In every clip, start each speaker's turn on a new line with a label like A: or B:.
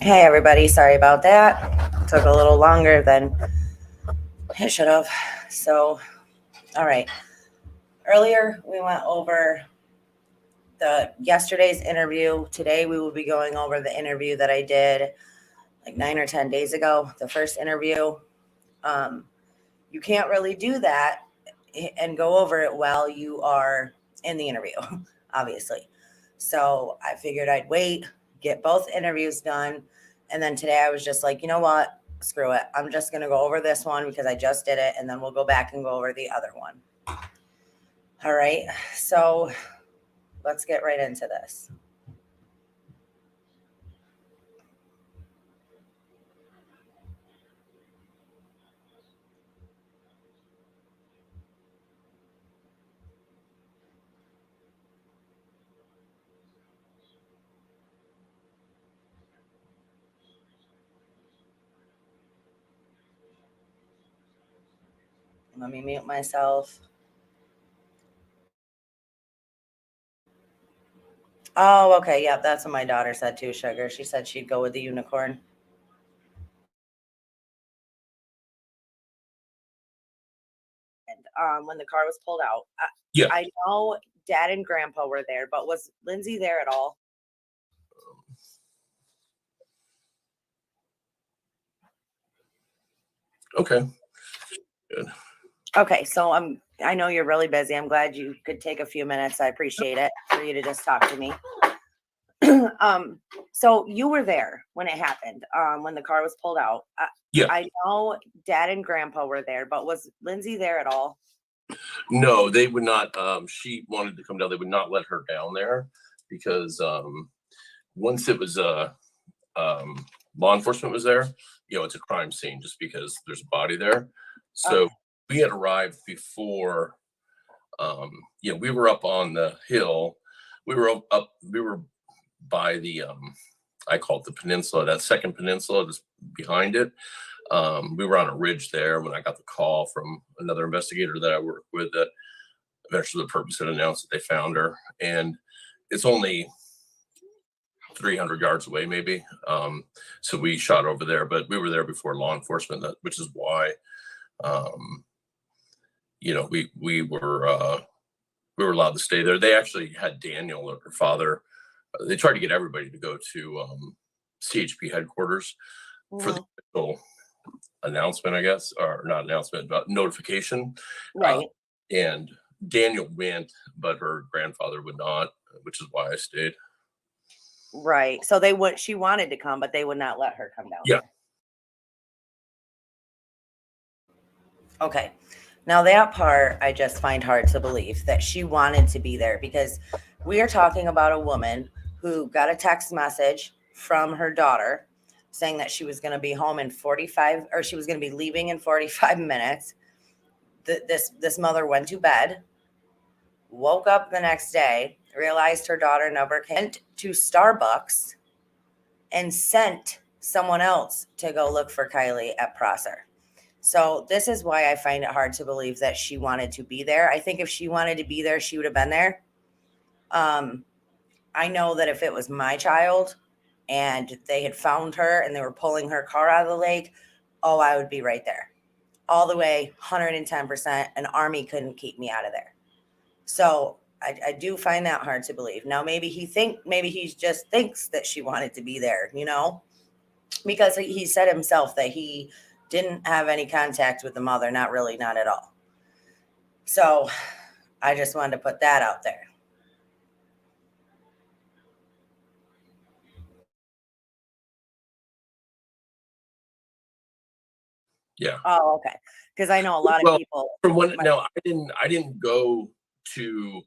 A: Hey, everybody. Sorry about that. Took a little longer than it should have. So, all right. Earlier, we went over the yesterday's interview. Today, we will be going over the interview that I did like 9 or 10 days ago, the first interview. Um, you can't really do that and go over it while you are in the interview, obviously. So, I figured I'd wait, get both interviews done. And then today I was just like, you know what? Screw it. I'm just going to go over this one because I just did it. And then we'll go back and go over the other one. All right. So let's get right into this. Let me mute myself. Oh, okay. Yep. That's what my daughter said too, Sugar. She said she'd go with the unicorn. And when the car was pulled out,
B: Yeah.
A: I know Dad and Grandpa were there, but was Lindsay there at all?
B: Okay. Good.
A: Okay, so I know you're really busy. I'm glad you could take a few minutes. I appreciate it for you to just talk to me. So you were there when it happened, when the car was pulled out.
B: Yeah.
A: I know Dad and Grandpa were there, but was Lindsay there at all?
B: No, they would not. She wanted to come down. They would not let her down there because once it was law enforcement was there, it's a crime scene just because there's a body there. So
A: Okay.
B: we had arrived before. We were up on the hill. We were up. We were by the I call it the peninsula. That second peninsula that's behind it. We were on a ridge there when I got the call from another investigator that I work with that eventually the purpose had announced that they found her. And it's only 300 yards away, maybe. So we shot over there, but we were there before law enforcement, which is why, we were allowed to stay there. They actually had Daniel, her father. They tried to get everybody to go to CHP headquarters for the official announcement, I guess, or not announcement, but notification.
A: Right.
B: And Daniel went, but her grandfather would not, which is why I stayed.
A: Right. So she wanted to come, but they would not let her come down.
B: Yeah.
A: Okay. Now that part I just find hard to believe that she wanted to be there, because we are talking about a woman who got a text message from her daughter saying that she was going to be home in 45, or she was going to be leaving in 45 minutes. This mother went to bed, woke up the next day, realized her daughter never came, to Starbucks and sent someone else to go look for Kylie at Prosser. So this is why I find it hard to believe that she wanted to be there. I think if she wanted to be there, she would have been there. I know that if it was my child and they had found her and they were pulling her car out of the lake, oh, I would be right there. All the way, 110%. An army couldn't keep me out of there. So I do find that hard to believe. Now, maybe he just thinks that she wanted to be there, because he said himself that he didn't have any contact with the mother. Not really, not at all. So I just wanted to put that out there.
B: Yeah.
A: Oh, okay. Because I know a lot of people.
B: From when no, I didn't go to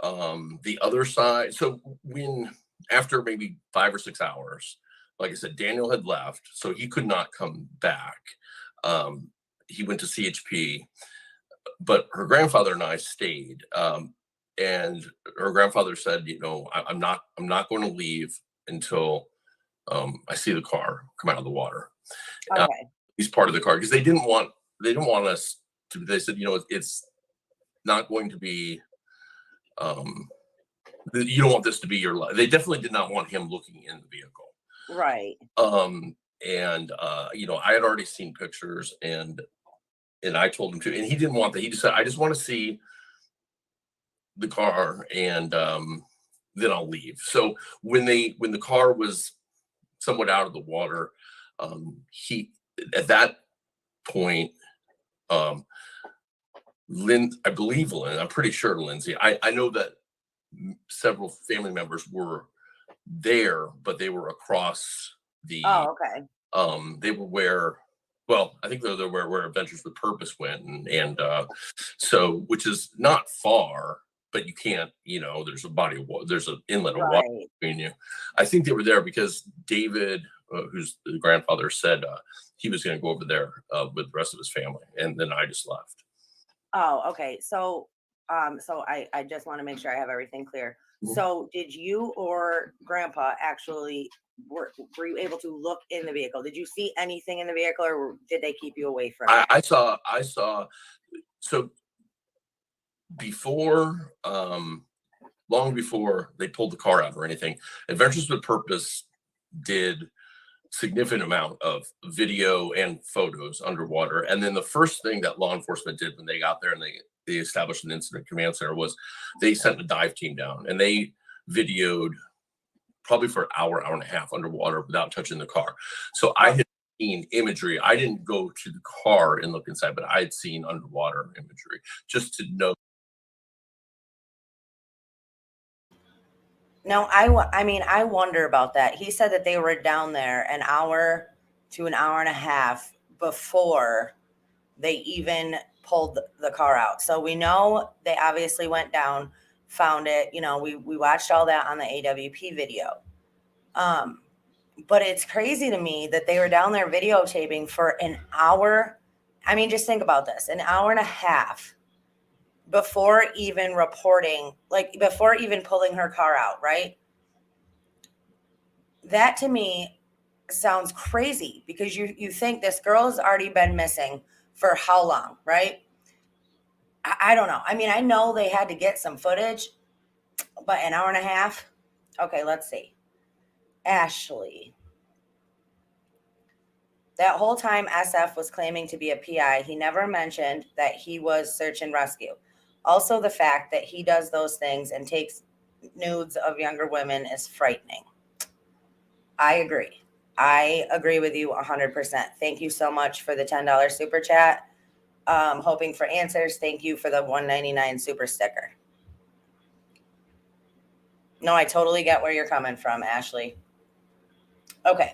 B: the other side. So after maybe 5 or 6 hours, like I said, Daniel had left, so he could not come back. He went to CHP, but her grandfather and I stayed. And her grandfather said, I'm not going to leave until I see the car come out of the water.
A: Okay.
B: He's part of the car because they didn't want us to. They said, it's not going to be. You don't want this to be your life. They definitely did not want him looking in the vehicle.
A: Right.
B: And I had already seen pictures, and I told him to, and he didn't want that. He just said, I just want to see the car, and then I'll leave. So when the car was somewhat out of the water, he at that point, um I believe Lynn, I'm pretty sure Lindsay. I know that several family members were there, but they were across the
A: Oh, okay.
B: they were where, well, I think they're where Adventures with Purpose went, and so, which is not far, but you can't, there's a body of water, there's an inlet of water
A: Right.
B: between you. I think they were there because David, who's the grandfather, said he was going to go over there with the rest of his family, and then I just left.
A: Oh, okay. So I just want to make sure I have everything clear.
B: Mhm.
A: So did you or grandpa actually were you able to look in the vehicle? Did you see anything in the vehicle, or did they keep you away from it?
B: I saw. So before, long before they pulled the car out or anything, Adventures with Purpose did significant amount of video and photos underwater. And then the first thing that law enforcement did when they got there and they established an incident command center was they sent a dive team down, and they videoed probably for an hour and a half underwater without touching the car. So I had seen imagery. I didn't go to the car and look inside, but I had seen underwater imagery just to know.
A: No, I mean, I wonder about that. He said that they were down there an hour to an hour and a half before they even pulled the car out. So we know they obviously went down, found it. We watched all that on the AWP video. But it's crazy to me that they were down there videotaping for an hour. I mean, just think about this, an hour and a half before even reporting, like before even pulling her car out, right? That to me sounds crazy, because you think this girl has already been missing for how long, right? I don't know. I mean, I know they had to get some footage, but an hour and a half? Okay, let's see. Ashley. That whole time SF was claiming to be a PI, he never mentioned that he was search and rescue. Also, the fact that he does those things and takes nudes of younger women is frightening. I agree. I agree with you 100%. Thank you so much for the $10 super chat. Hoping for answers. Thank you for the $1.99 super sticker. No, I totally get where you're coming from, Ashley. Okay.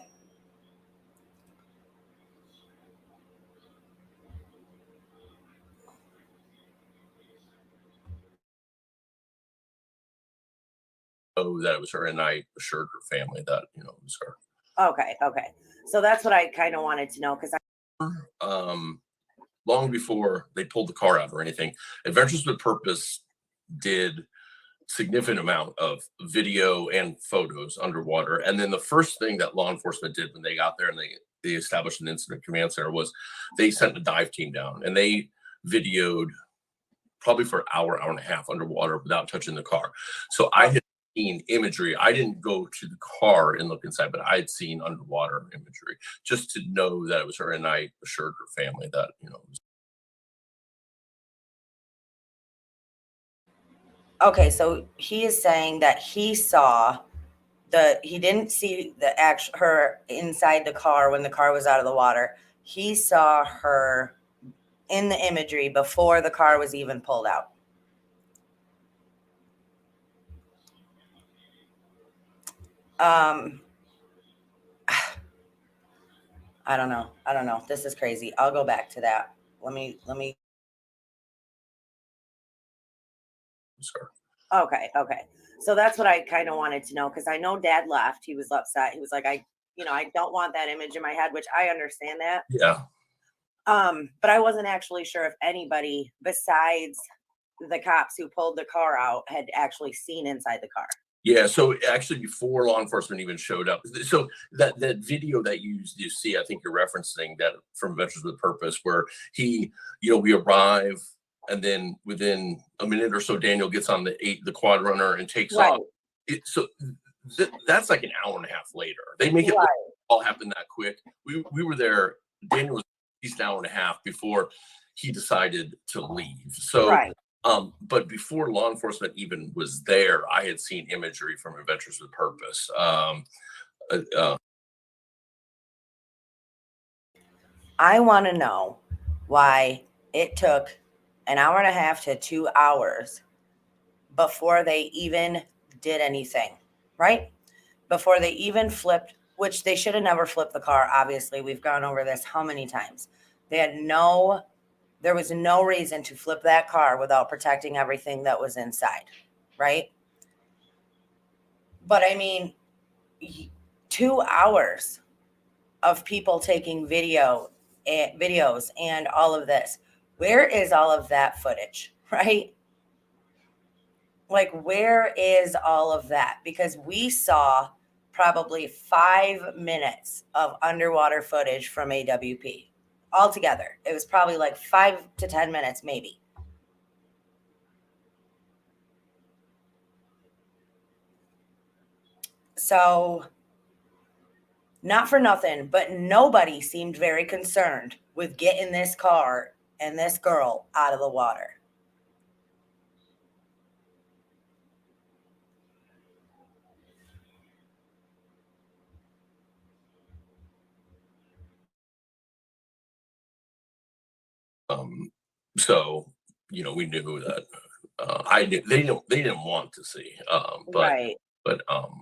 B: That it was her, and I assured her family that it was her.
A: Okay. So that's what I kind of wanted to know, because
B: Long before they pulled the car out or anything, Adventures with Purpose did significant amount of video and photos underwater. And then the first thing that law enforcement did when they got there and they established an incident command center was they sent a dive team down, and they videoed probably for an hour and a half underwater without touching the car. So I had seen imagery. I didn't go to the car and look inside, but I had seen underwater imagery just to know that it was her, and I assured her family that it was.
A: Okay, so he is saying that he didn't see her inside the car when the car was out of the water. He saw her in the imagery before the car was even pulled out. I don't know. This is crazy. I'll go back to that. Let me.
B: Sure.
A: Okay. So that's what I kind of wanted to know, because I know Dad left. He was upset. He was like, I don't want that image in my head, which I understand that.
B: Yeah.
A: But I wasn't actually sure if anybody besides the cops who pulled the car out had actually seen inside the car.
B: Yeah, so actually before law enforcement even showed up, so that video that you see, I think you're referencing that from Adventures with Purpose, where we arrive, and then within a minute or so, Daniel gets on the quad runner and takes
A: Right.
B: off. So that's like an hour and a half later. They make it
A: Right.
B: all happen that quick. We were there. Daniel was at least an hour and a half before he decided to leave. So,
A: Right.
B: but before law enforcement even was there, I had seen imagery from Adventures with Purpose.
A: I want to know why it took an hour and a half to 2 hours before they even did anything, right? Before they even flipped, which they should have never flipped the car. Obviously, we've gone over this how many times. There was no reason to flip that car without protecting everything that was inside, right? But I mean, 2 hours of people taking videos and all of this. Where is all of that footage, right? Like, where is all of that? Because we saw probably 5 minutes of underwater footage from AWP altogether. It was probably like 5 to 10 minutes, maybe. So, not for nothing, but nobody seemed very concerned with getting this car and this girl out of the water.
B: So we knew that they didn't want to see,
A: Right.
B: but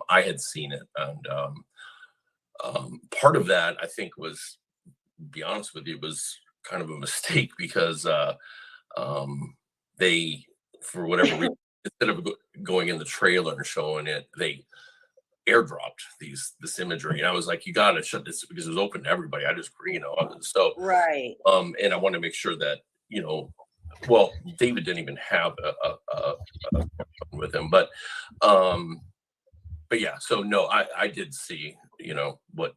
B: I had seen it, and part of that I think was, to be honest with you, was kind of a mistake because they, for whatever reason, instead of going in the trailer and showing it, they airdropped this imagery, and I was like, you got to shut this because it was open to everybody. I just so
A: Right.
B: and I want to make sure that well, David didn't even have a with him, but yeah. So no, I did see what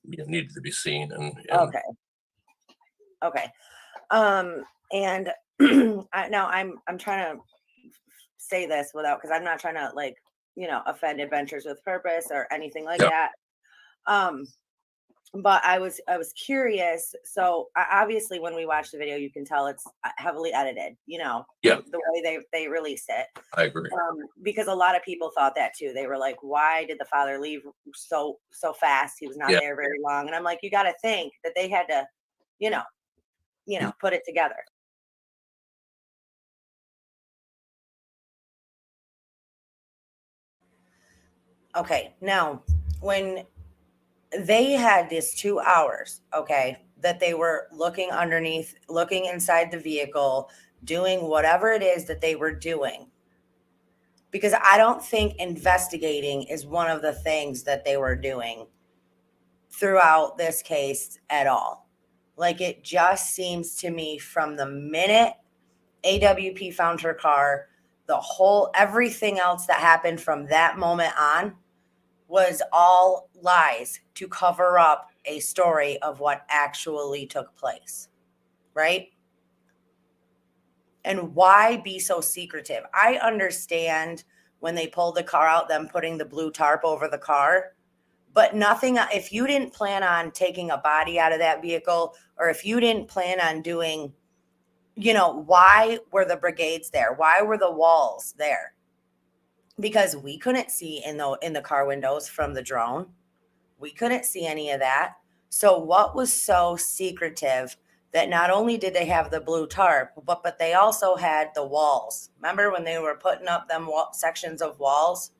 B: needed to be seen, and
A: Okay. And now I'm trying to say this without, because I'm not trying to offend Adventures with Purpose or anything like
B: yeah,
A: that. But I was curious. So obviously, when we watch the video, you can tell it's heavily edited.
B: Yeah.
A: The way they released it.
B: I agree.
A: Because a lot of people thought that too. They were like, "Why did the father leave so fast? He was not there very long." And I'm like, "You got to think that they had to, put it together." Okay, now when they had this 2 hours, okay, that they were looking underneath, looking inside the vehicle, doing whatever it is that they were doing. Because I don't think investigating is one of the things that they were doing throughout this case at all. Like, it just seems to me from the minute AWP found her car, everything else that happened from that moment on was all lies to cover up a story of what actually took place, right? And why be so secretive? I understand when they pulled the car out, them putting the blue tarp over the car, but nothing. If you didn't plan on taking a body out of that vehicle, or if you didn't plan on doing, why were the brigades there? Why were the walls there? Because we couldn't see in the car windows from the drone. We couldn't see any of that. So what was so secretive that not only did they have the blue tarp, but they also had the walls? Remember when they were putting up them sections of walls?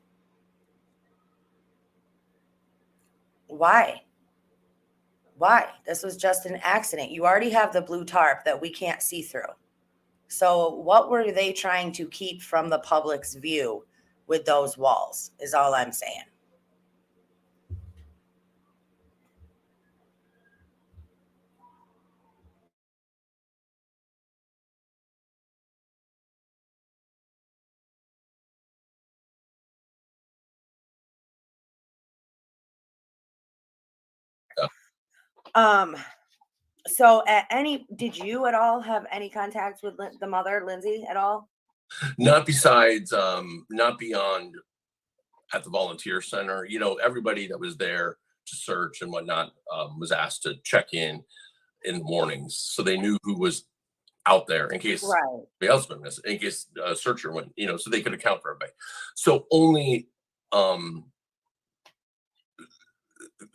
A: Why? This was just an accident. You already have the blue tarp that we can't see through. So what were they trying to keep from the public's view with those walls, is all I'm saying. So did you at all have any contact with the mother, Lindsay, at all?
B: Not besides, not beyond at the volunteer center. Everybody that was there to search and whatnot was asked to check in the mornings, so they knew who was out there in case
A: Right.
B: somebody else went missing, in case a searcher went, so they could account for everybody. So only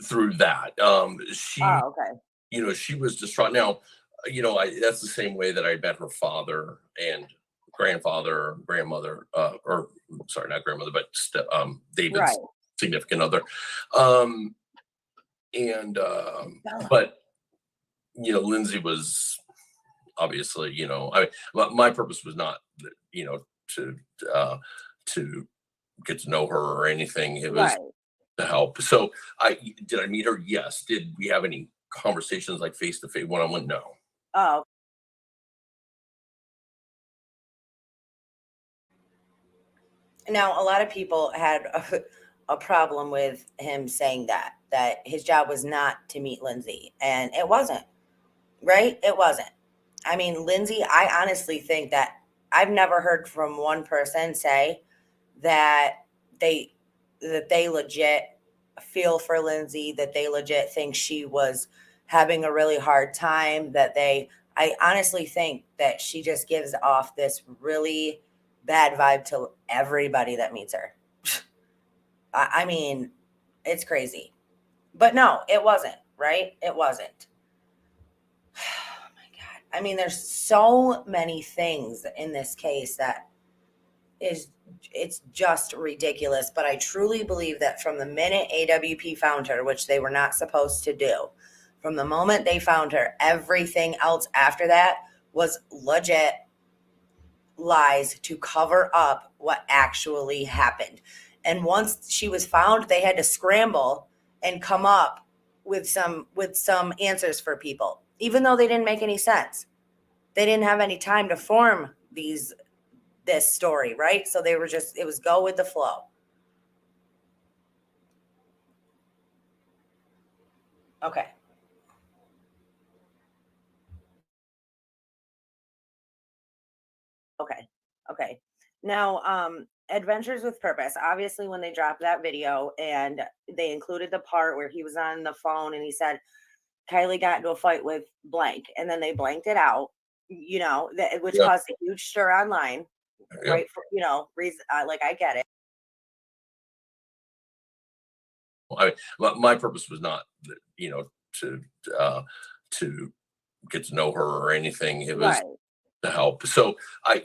B: through that, she,
A: Oh, okay.
B: she was distraught. Now, that's the same way that I met her father and grandfather, grandmother, or sorry, not grandmother, but David's
A: Right.
B: significant other. And but Lindsay was obviously, my purpose was not, to to get to know her or anything. It was
A: Right.
B: to help. So I meet her? Yes. Did we have any conversations like face to face, one on one? No.
A: Oh, now a lot of people had a problem with him saying that his job was not to meet Lindsay, and it wasn't, right? It wasn't. I mean, Lindsay, I honestly think that I've never heard from one person say that they they legit feel for Lindsay, that they legit think she was having a really hard time, I honestly think that she just gives off this really bad vibe to everybody that meets her. I mean, it's crazy. But no, it wasn't, right? It wasn't. Oh my God. I mean, there's so many things in this case that it's just ridiculous. But I truly believe that from the minute AWP found her, which they were not supposed to do, from the moment they found her, everything else after that was legit lies to cover up what actually happened. And once she was found, they had to scramble and come up with some answers for people, even though they didn't make any sense. They didn't have any time to form this story, right? So they were just, it was go with the flow. Okay. Okay. Okay. Now, Adventures with Purpose. Obviously, when they dropped that video and they included the part where he was on the phone and he said, Kylie got into a fight with blank, and then they blanked it out, which
B: Yeah.
A: caused a huge stir online,
B: Yeah.
A: right? For, reason, like I get it.
B: My purpose was not, to to get to know her or anything. It was
A: Right.
B: to help. So I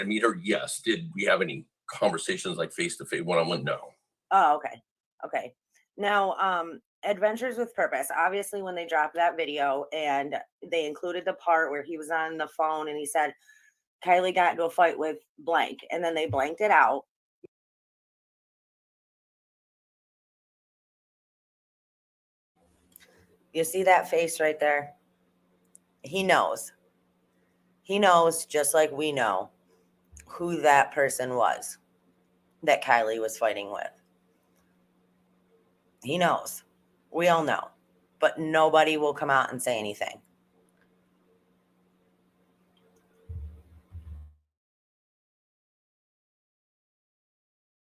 B: meet her? Yes. Did we have any conversations like face to face, one on one? No.
A: Oh, okay. Okay. Now, Adventures with Purpose. Obviously, when they dropped that video and they included the part where he was on the phone and he said, Kylie got into a fight with blank, and then they blanked it out. You see that face right there? He knows. He knows, just like we know, who that person was that Kylie was fighting with. He knows. We all know. But nobody will come out and say anything.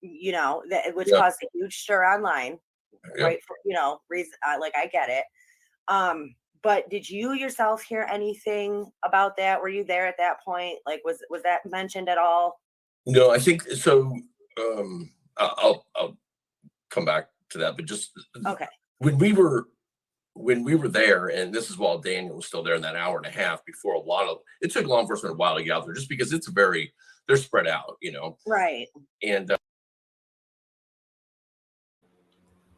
A: Which
B: Yeah.
A: caused a huge stir online,
B: Yeah.
A: right? For, reason, like I get it. But did you yourself hear anything about that? Were you there at that point? Like, was that mentioned at all?
B: No, I think so. I'll come back to that, but just
A: Okay.
B: when we were there, and this is while Daniel was still there in that hour and a half before it took law enforcement a while to get out there, just because they're spread out,
A: Right.
B: and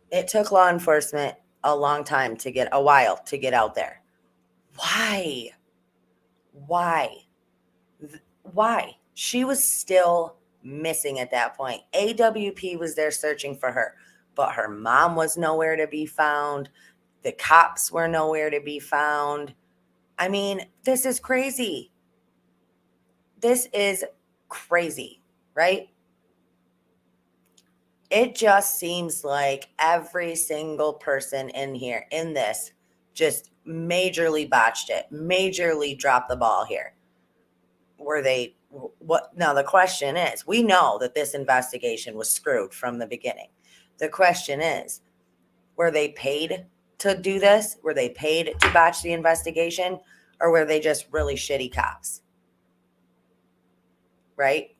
A: It took law enforcement a while to get out there. Why? Why? Why? She was still missing at that point. AWP was there searching for her, but her mom was nowhere to be found. The cops were nowhere to be found. I mean, this is crazy. This is crazy, right? It just seems like every single person in this just majorly botched it, majorly dropped the ball here. Were they what now the question is, we know that this investigation was screwed from the beginning. The question is, were they paid to do this? Were they paid to botch the investigation? Or were they just really shitty cops? Right?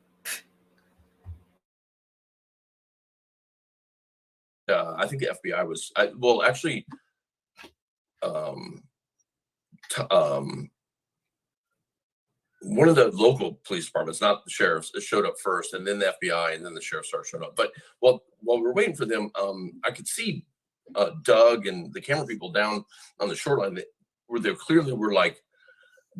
B: I think the FBI was, well, actually, one of the local police departments, not the sheriffs, it showed up first, and then the FBI, and then the sheriff started showing up. But while we were waiting for them, I could see Doug and the camera people down on the shoreline that where they clearly were like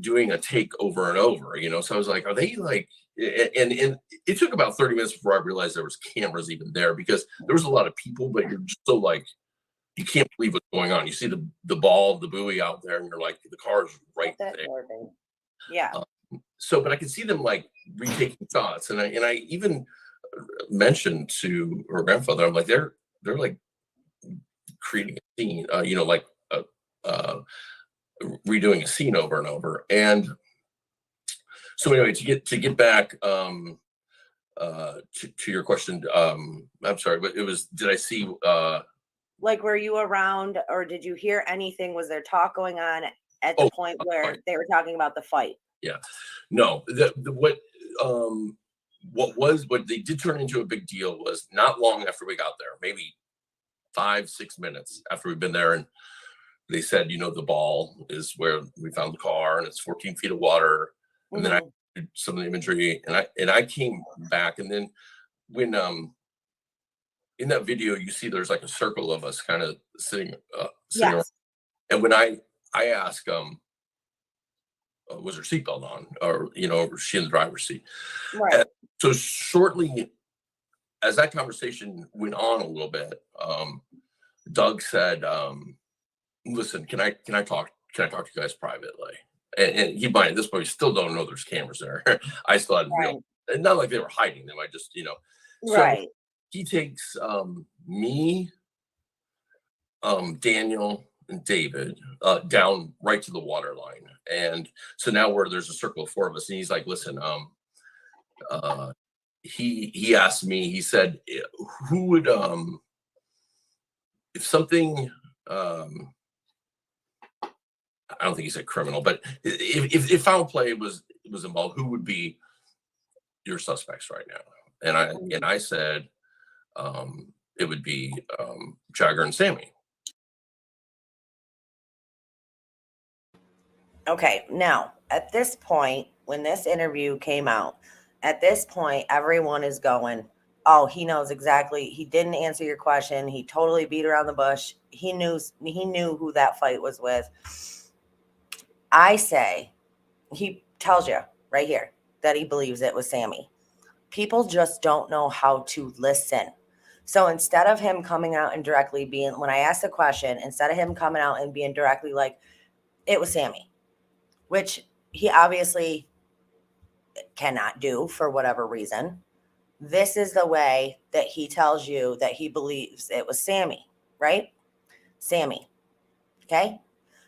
B: doing a take over and over, you know. So I was like, are they like? And it took about 30 minutes before I realized there was cameras even there, because there was a lot of people, but you're just so like, you can't believe what's going on. You see the ball, the buoy out there, and you're like, the car's right there.
A: Yeah.
B: So, but I could see them like retaking shots, and I even mentioned to her grandfather, I'm like, they're like creating a scene, you know, like redoing a scene over and over. And so anyway, to get back to your question, I'm sorry, but it was, did I see
A: like, were you around, or did you hear anything? Was there talk going on at the point where they were talking about the fight?
B: Yeah, no, what they did turn into a big deal was not long after we got there, maybe 5-6 minutes after we've been there, and they said, you know, the ball is where we found the car, and it's 14 feet of water. And then I did some of the imagery, and I came back, and then when in that video you see there's like a circle of us kind of sitting around. And when I asked was her seatbelt on, or you know, was she in the driver's seat?
A: Right.
B: And so shortly as that conversation went on a little bit, Doug said, listen, can I talk to you guys privately? And keep in mind, at this point, we still don't know there's cameras there. I still hadn't real, not like they were hiding them. I just, you know, so he takes me, Daniel, and David down right to the water line. And so now there's a circle of 4 of us, and he's like, listen, he asked me, he said, who would if something I don't think he said criminal, but if foul play was involved, who would be your suspects right now? And I said it would be Jagger and Sammy.
A: Okay, now at this point, when this interview came out, at this point, everyone is going, oh, he knows exactly. He didn't answer your question. He totally beat around the bush. He knew who that fight was with. I say, he tells you right here that he believes it was Sammy. People just don't know how to listen. So instead of him coming out and directly being, when I asked the question, instead of him coming out and being directly like, it was Sammy, which he obviously cannot do for whatever reason, this is the way that he tells you that he believes it was Sammy, right? Sammy. Okay?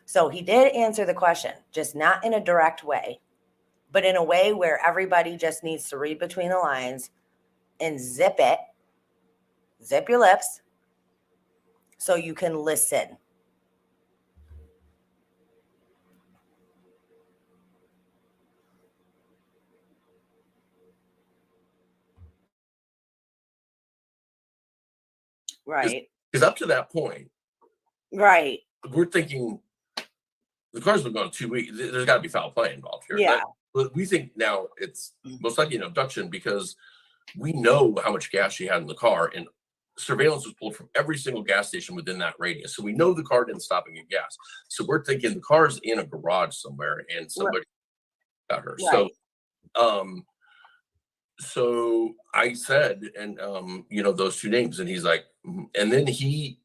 A: So he did answer the question, just not in a direct way, but in a way where everybody just needs to read between the lines and zip your lips so you can listen. Right.
B: Because up to that point,
A: right,
B: we're thinking the car's been gone 2 weeks. There's got to be foul play involved here.
A: Yeah.
B: But we think now it's most likely an abduction, because we know how much gas she had in the car, and surveillance was pulled from every single gas station within that radius. So we know the car didn't stop and get gas. So we're thinking the car's in a garage somewhere and somebody got her.
A: Right.
B: So I said, and you know, those 2 names, and he's like, and then he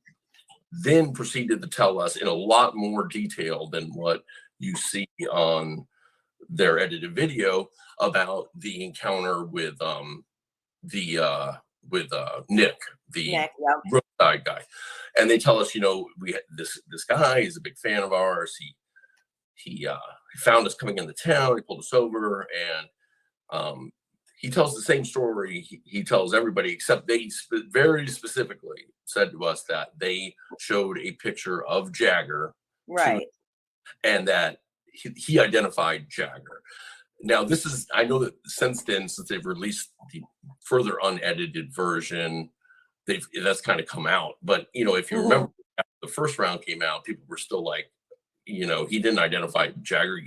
B: proceeded to tell us in a lot more detail than what you see on their edited video about the encounter with Nick, the roadside guy. And they tell us, you know, we had this guy is a big fan of ours. He found us coming into town. He pulled us over, and he tells the same story he tells everybody, except they very specifically said to us that they showed a picture of Jagger
A: Right.
B: and that he identified Jagger. Now, I know that since they've released the further unedited version, that's kind of come out. But, if you remember, after the first round came out, people were still like, he didn't identify Jagger.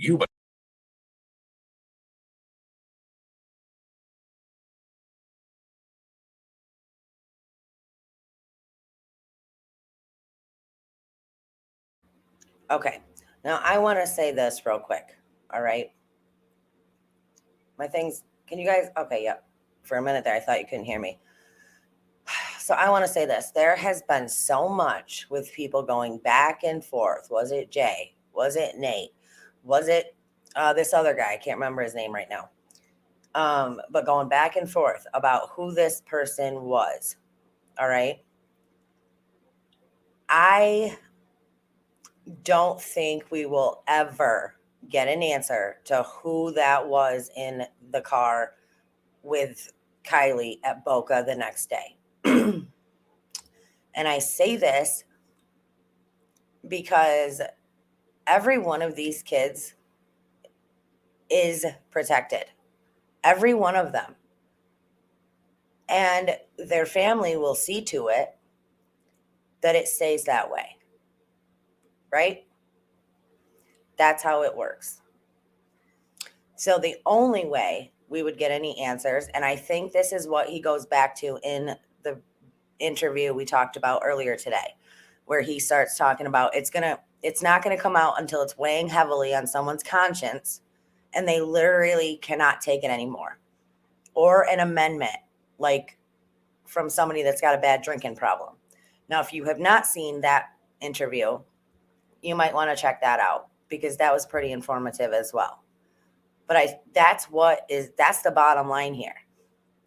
A: Okay. Now I want to say this real quick. All right. Can you guys? Okay. Yep. For a minute there, I thought you couldn't hear me. So I want to say this. There has been so much with people going back and forth. Was it Jay? Was it Nate? Was it this other guy? I can't remember his name right now. But going back and forth about who this person was. All right. I don't think we will ever get an answer to who that was in the car with Kylie at Boca the next day. And I say this because every one of these kids is protected. Every one of them. And their family will see to it that it stays that way. Right? That's how it works. So the only way we would get any answers, and I think this is what he goes back to in the interview we talked about earlier today, where he starts talking about it's not going to come out until it's weighing heavily on someone's conscience and they literally cannot take it anymore. Or an amendment, like from somebody that's got a bad drinking problem. Now, if you have not seen that interview, you might want to check that out because that was pretty informative as well. But that's the bottom line here,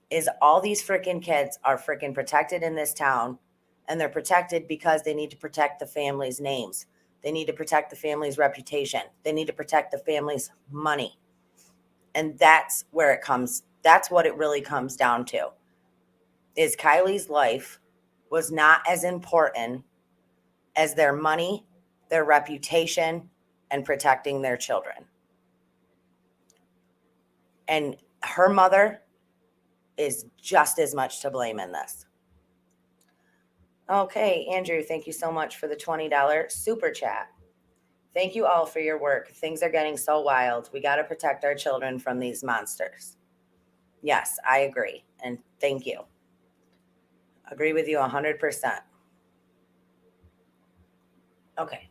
A: is all these freaking kids are freaking protected in this town, and they're protected because they need to protect the family's names. They need to protect the family's reputation. They need to protect the family's money. And that's what it really comes down to, is Kylie's life was not as important as their money, their reputation, and protecting their children. And her mother is just as much to blame in this. Okay, Andrew, thank you so much for the $20 super chat. Thank you all for your work. Things are getting so wild. We got to protect our children from these monsters. Yes, I agree. And thank you. Agree with you 100%. Okay.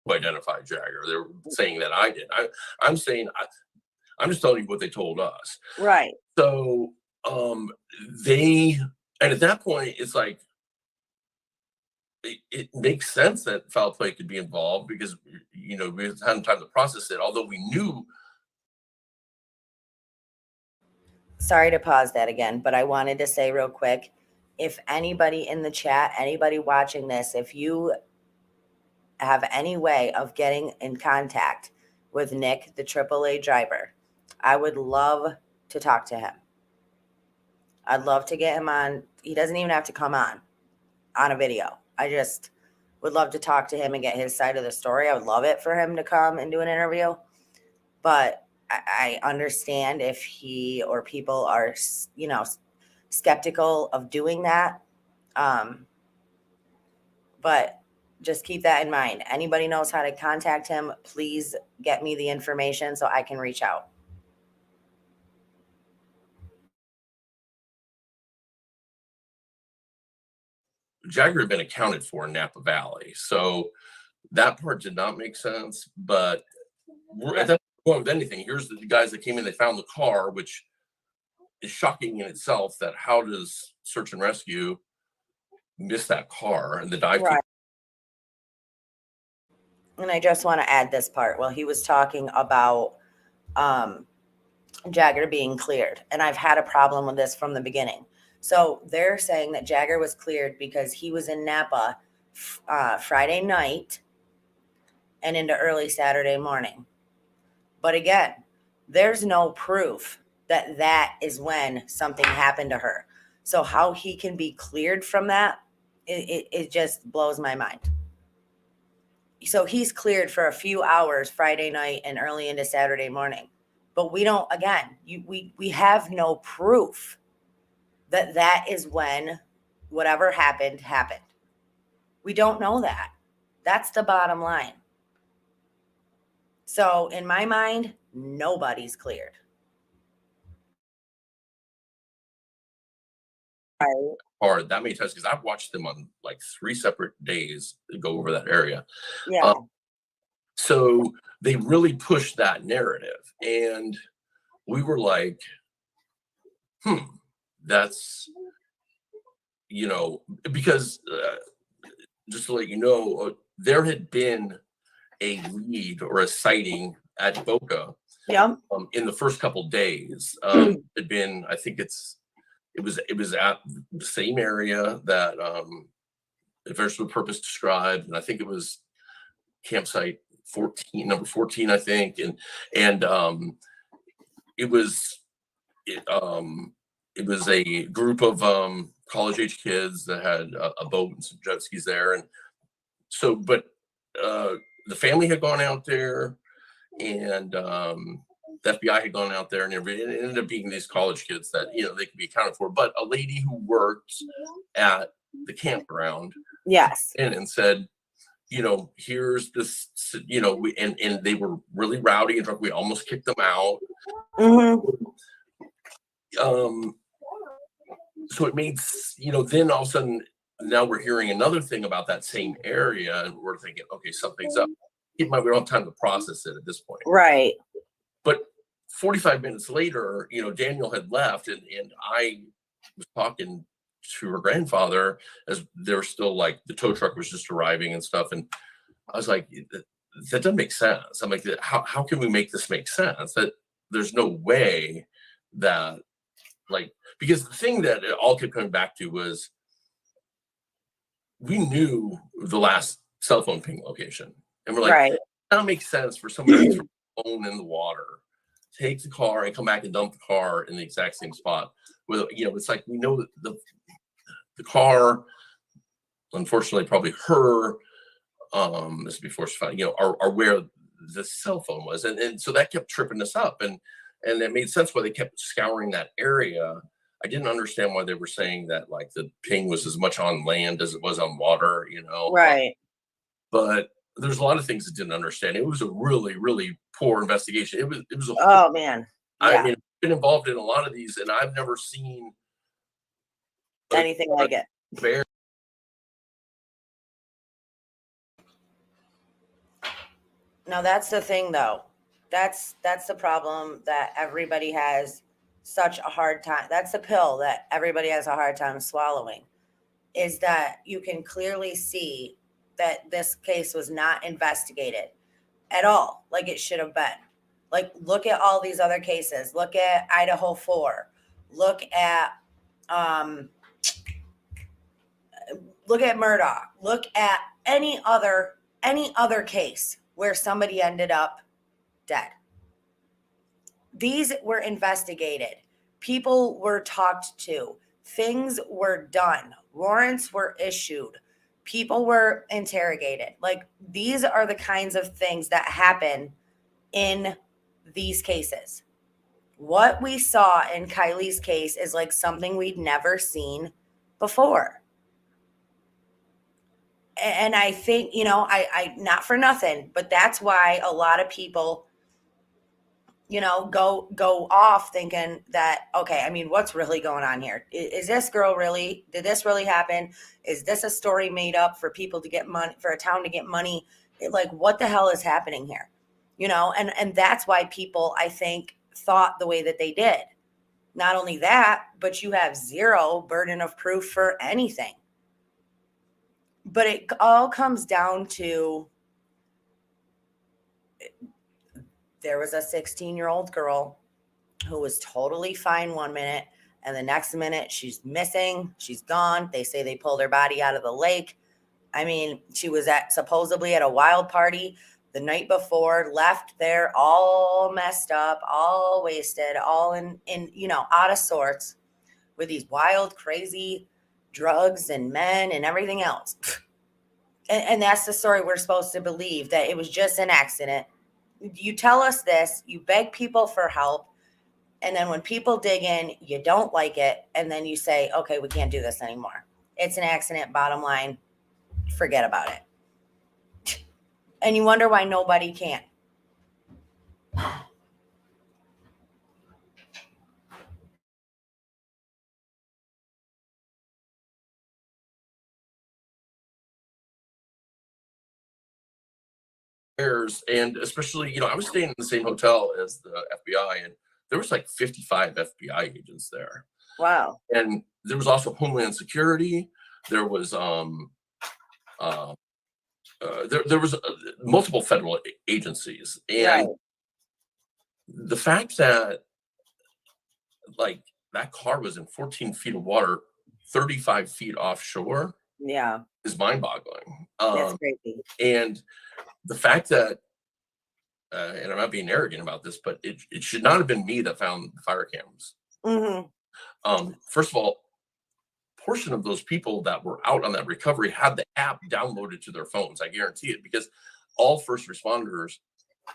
B: Identify Jagger. They're saying that I did. I'm saying I'm just telling you what they told us.
A: Right.
B: So and at that point, it's like it makes sense that foul play could be involved because we hadn't time to process it. Although we knew.
A: Sorry to pause that again, but I wanted to say real quick, if anybody in the chat, anybody watching this, if you have any way of getting in contact with Nick, the AAA driver, I would love to talk to him. I'd love to get him on. He doesn't even have to come on a video. I just would love to talk to him and get his side of the story. I would love it for him to come and do an interview. But I understand if he or people are, skeptical of doing that. But just keep that in mind. Anybody knows how to contact him, please get me the information so I can reach out.
B: Jagger had been accounted for in Napa Valley. So that part did not make sense. But at that point with anything, here's the guys that came in, they found the car, which is shocking in itself that how does search and rescue miss that car and the dive team.
A: And I just want to add this part. Well, he was talking about Jagger being cleared. And I've had a problem with this from the beginning. So they're saying that Jagger was cleared because he was in Napa Friday night and into early Saturday morning. But again, there's no proof that that is when something happened to her. So how he can be cleared from that, it just blows my mind. So he's cleared for a few hours Friday night and early into Saturday morning. But we don't, again, we have no proof that that is when whatever happened. We don't know that. That's the bottom line. So in my mind, nobody's cleared. Right.
B: Hard that many times because I've watched them on like 3 separate days go over that area.
A: Yeah.
B: So they really pushed that narrative, and we were like, that's, because just to let you know, there had been a lead or a sighting at Boca
A: Yeah.
B: in the first couple days. Had been, I think it was at the same area that Adventure with Purpose described, and I think it was campsite 14, number 14, I think, and it was a group of college age kids that had a boat and some jet skis there, and so, but the family had gone out there, and the FBI had gone out there, and it ended up being these college kids that they could be accounted for. But a lady who worked at the campground,
A: yes,
B: and said, here's this, and they were really rowdy and drunk. We almost kicked them out.
A: Mm-hmm.
B: So it made, then all of a sudden, now we're hearing another thing about that same area, and we're thinking, okay, something's up. We don't have time to process it at this point.
A: Right.
B: But 45 minutes later, Daniel had left, and I was talking to her grandfather as they were still like, the tow truck was just arriving and stuff. And I was like, that doesn't make sense. I'm like, how can we make this make sense? That there's no way that, like, because the thing that it all kept coming back to was we knew the last cell phone ping location. And we're like,
A: right.
B: That makes sense for somebody to throw a phone in the water, take the car and come back and dump the car in the exact same spot. With, it's like, we know that the car, unfortunately, probably her, this is before she found, are where the cell phone was. And so that kept tripping us up. And it made sense why they kept scouring that area. I didn't understand why they were saying that, like, the ping was as much on land as it was on water,
A: Right.
B: But there's a lot of things I didn't understand. It was a really, really poor investigation. It was a
A: oh man. Yeah.
B: I mean, I've been involved in a lot of these, and I've never seen
A: anything like it.
B: Fair.
A: Now that's the thing, though. That's the problem that everybody has such a hard time. That's the pill that everybody has a hard time swallowing, is that you can clearly see that this case was not investigated at all like it should have been. Like, look at all these other cases. Look at Idaho 4. Look at Murdoch. Look at any other case where somebody ended up dead. These were investigated. People were talked to. Things were done. Warrants were issued. People were interrogated. Like, these are the kinds of things that happen in these cases. What we saw in Kylie's case is like something we'd never seen before. And I think, I not for nothing, but that's why a lot of people, go off thinking that, okay, I mean, what's really going on here? Is this girl really, did this really happen? Is this a story made up for people to get money, for a town to get money? Like, what the hell is happening here? And that's why people, I think, thought the way that they did. Not only that, but you have zero burden of proof for anything. But it all comes down to, there was a 16-year-old girl who was totally fine one minute, And the next minute she's missing, she's gone. They say they pulled her body out of the lake. I mean, she was supposedly at a wild party the night before, left there all messed up, all wasted, all in out of sorts with these wild, crazy drugs and men and everything else. And that's the story we're supposed to believe, that it was just an accident. You tell us this, you beg people for help, and then when people dig in, you don't like it, and then you say, okay, we can't do this anymore. It's an accident, bottom line. Forget about it. And you wonder why nobody can.
B: And especially, I was staying in the same hotel as the FBI, and there was like 55 FBI agents there.
A: Wow.
B: And there was also Homeland Security. There was there was multiple federal agencies, and
A: Right.
B: the fact that like that car was in 14 feet of water, 35 feet offshore,
A: Yeah,
B: is mind-boggling.
A: that's crazy.
B: And the fact that, and I'm not being arrogant about this, but it should not have been me that found the fire cams. First of all, portion of those people that were out on that recovery had the app downloaded to their phones. I guarantee it, because all first responders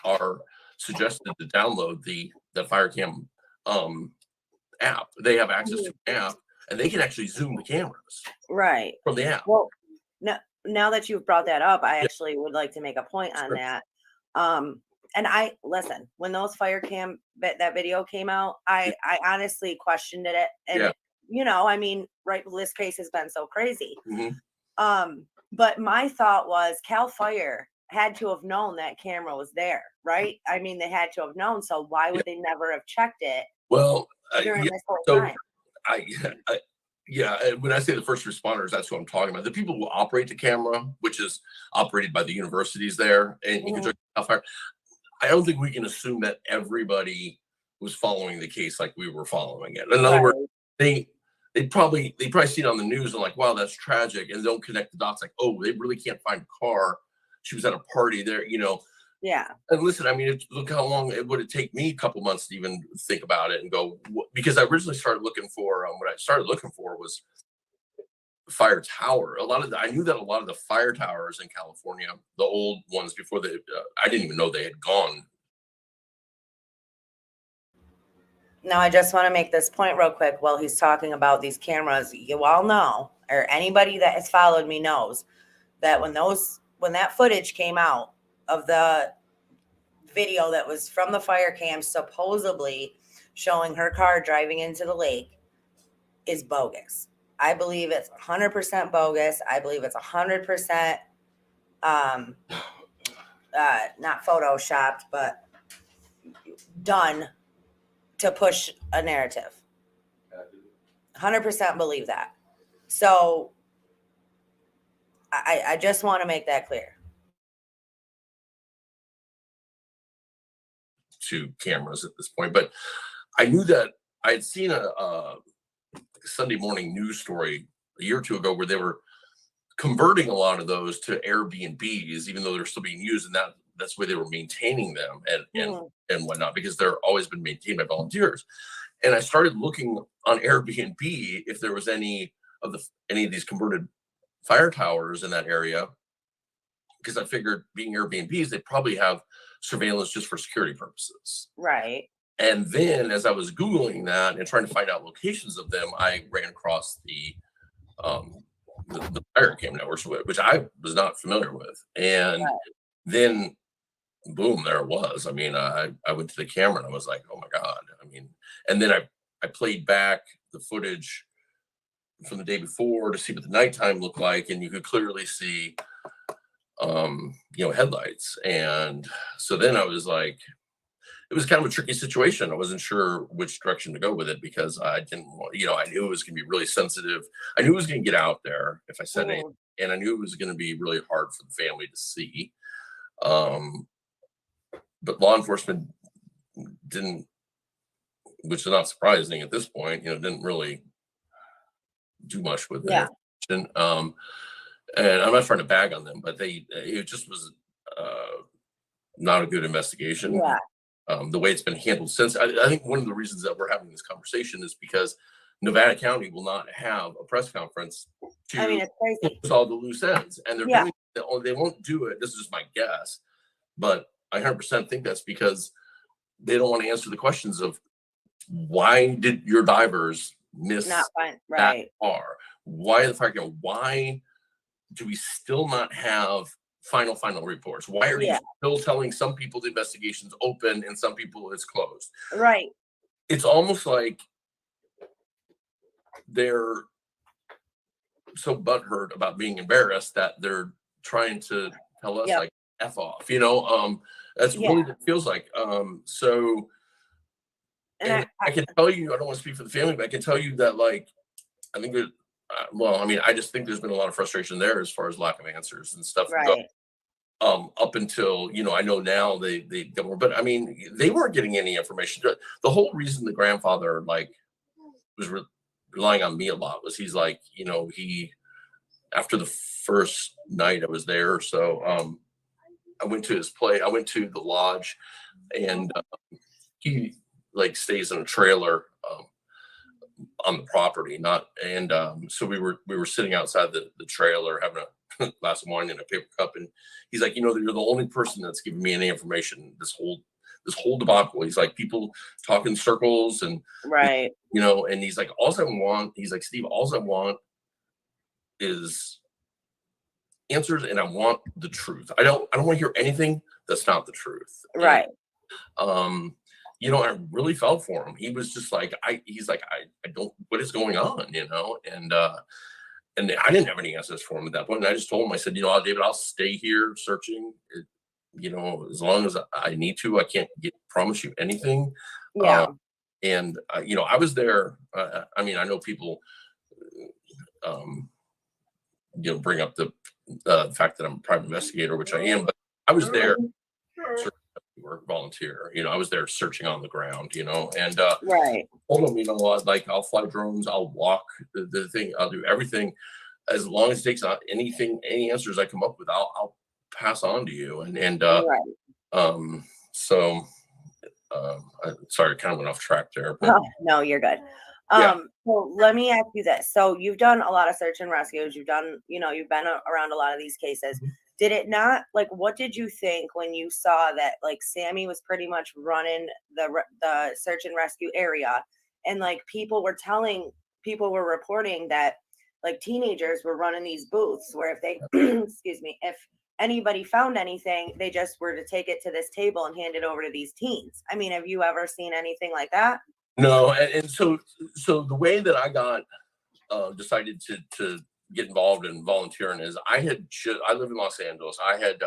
B: are suggested to download the fire cam app. They have access to the app, and they can actually zoom the cameras
A: Right.
B: from the app.
A: Well, now that you've brought that up, I actually would like to make a point on that. And listen, when those fire cam that video came out, I honestly questioned it. And I mean, right, this case has been so crazy. But my thought was Cal Fire had to have known that camera was there, right? I mean, they had to have known. So why would they never have checked it?
B: Well,
A: during this whole time?
B: When I say the first responders, that's what I'm talking about. The people who operate the camera, which is operated by the universities there, and you can check Cal Fire. I don't think we can assume that everybody was following the case like we were following it. In other words, they probably see it on the news and like, wow, that's tragic, and don't connect the dots. Like, oh, they really can't find a car. She was at a party there,
A: Yeah.
B: And listen, I mean, look how long it would take me, a couple months to even think about it and go, because I originally started looking for, what I started looking for was fire tower. I knew that a lot of the fire towers in California, the old ones before I didn't even know they had gone.
A: Now, I just want to make this point real quick while he's talking about these cameras. You all know, or anybody that has followed me knows, that when that footage came out of the video that was from the fire cam supposedly showing her car driving into the lake is bogus. I believe it's 100% bogus. I believe it's 100% not photoshopped, but done to push a narrative. 100% believe that. So I just want to make that clear.
B: To cameras at this point, but I knew that I had seen a Sunday morning news story a year or two ago where they were converting a lot of those to Airbnbs, even though they're still being used, and that's where they were maintaining them and whatnot, because they're always been maintained by volunteers. And I started looking on Airbnb if there was any of these converted fire towers in that area, because I figured, being Airbnbs, they probably have surveillance just for security purposes.
A: Right.
B: And then as I was Googling that and trying to find out locations of them, I ran across the fire cam networks, which I was not familiar with. And then boom, there it was. I mean, I went to the camera and I was like, oh my God. I mean, and then I played back the footage from the day before to see what the nighttime looked like, and you could clearly see headlights. And so then I was like, it was kind of a tricky situation. I wasn't sure which direction to go with it, because I didn't want, I knew it was going to be really sensitive. I knew it was going to get out there if I said it, and I knew it was going to be really hard for the family to see. But law enforcement didn't which is not surprising at this point. Didn't really do much with
A: Yeah.
B: it. And I'm not trying to bag on them, but it just was not a good investigation.
A: Yeah.
B: The way it's been handled since. I think one of the reasons that we're having this conversation is because Nevada County will not have a press conference to
A: it's crazy.
B: close all the loose ends, and they're doing they won't do it. This is just my guess, but I 100% think that's because they don't want to answer the questions of why did your divers miss
A: Not fun.
B: that
A: Right.
B: far? Why the fact why do we still not have final reports? Why are you still telling some people the investigation's open and some people it's closed?
A: Right.
B: It's almost like they're so butthurt about being embarrassed that they're trying to tell us like F off, that's really what it feels like. So and I can tell you, I don't want to speak for the family, but I can tell you that I think that I just think there's been a lot of frustration there as far as lack of answers and stuff.
A: Right.
B: Up until, I know now they get more, but they weren't getting any information. The whole reason the grandfather was relying on me a lot was he's he, after the first night I was there or so, I went to his play. I went to the lodge, and he stays in a trailer on the property, so we were sitting outside the trailer having a glass of wine in a paper cup, and he's like, you're the only person that's giving me any information this whole debacle. He's like, people talk in circles, and
A: right,
B: and he's like, Steve, all I want is answers, and I want the truth. I don't want to hear anything that's not the truth.
A: Right.
B: And, I really felt for him. He was just like, I don't, what is going on, and I didn't have any answers for him at that point. And I just told him, I said, David, I'll stay here searching, as long as I need to. I can't promise you anything.
A: Yeah.
B: I was there. I know people, bring up the fact that I'm a private investigator, which I am, but I was there work volunteer. I was there searching on the ground, and
A: right.
B: Told them, I'll fly drones, I'll walk the thing, I'll do everything as long as it takes any answers I come up with, I'll pass on to you. Right. So sorry, I kind of went off track there. But,
A: no, you're good. So let me ask you this. So you've done a lot of search and rescues. You've done, you've been around a lot of these cases. Mm-hmm. Did it not, what did you think when you saw that, Sammy was pretty much running the search and rescue area, and people were reporting that teenagers were running these booths where if they, excuse me, if anybody found anything, they just were to take it to this table and hand it over to these teens? Have you ever seen anything like that?
B: No. And so the way that I got decided to get involved in volunteering is I live in Los Angeles. I had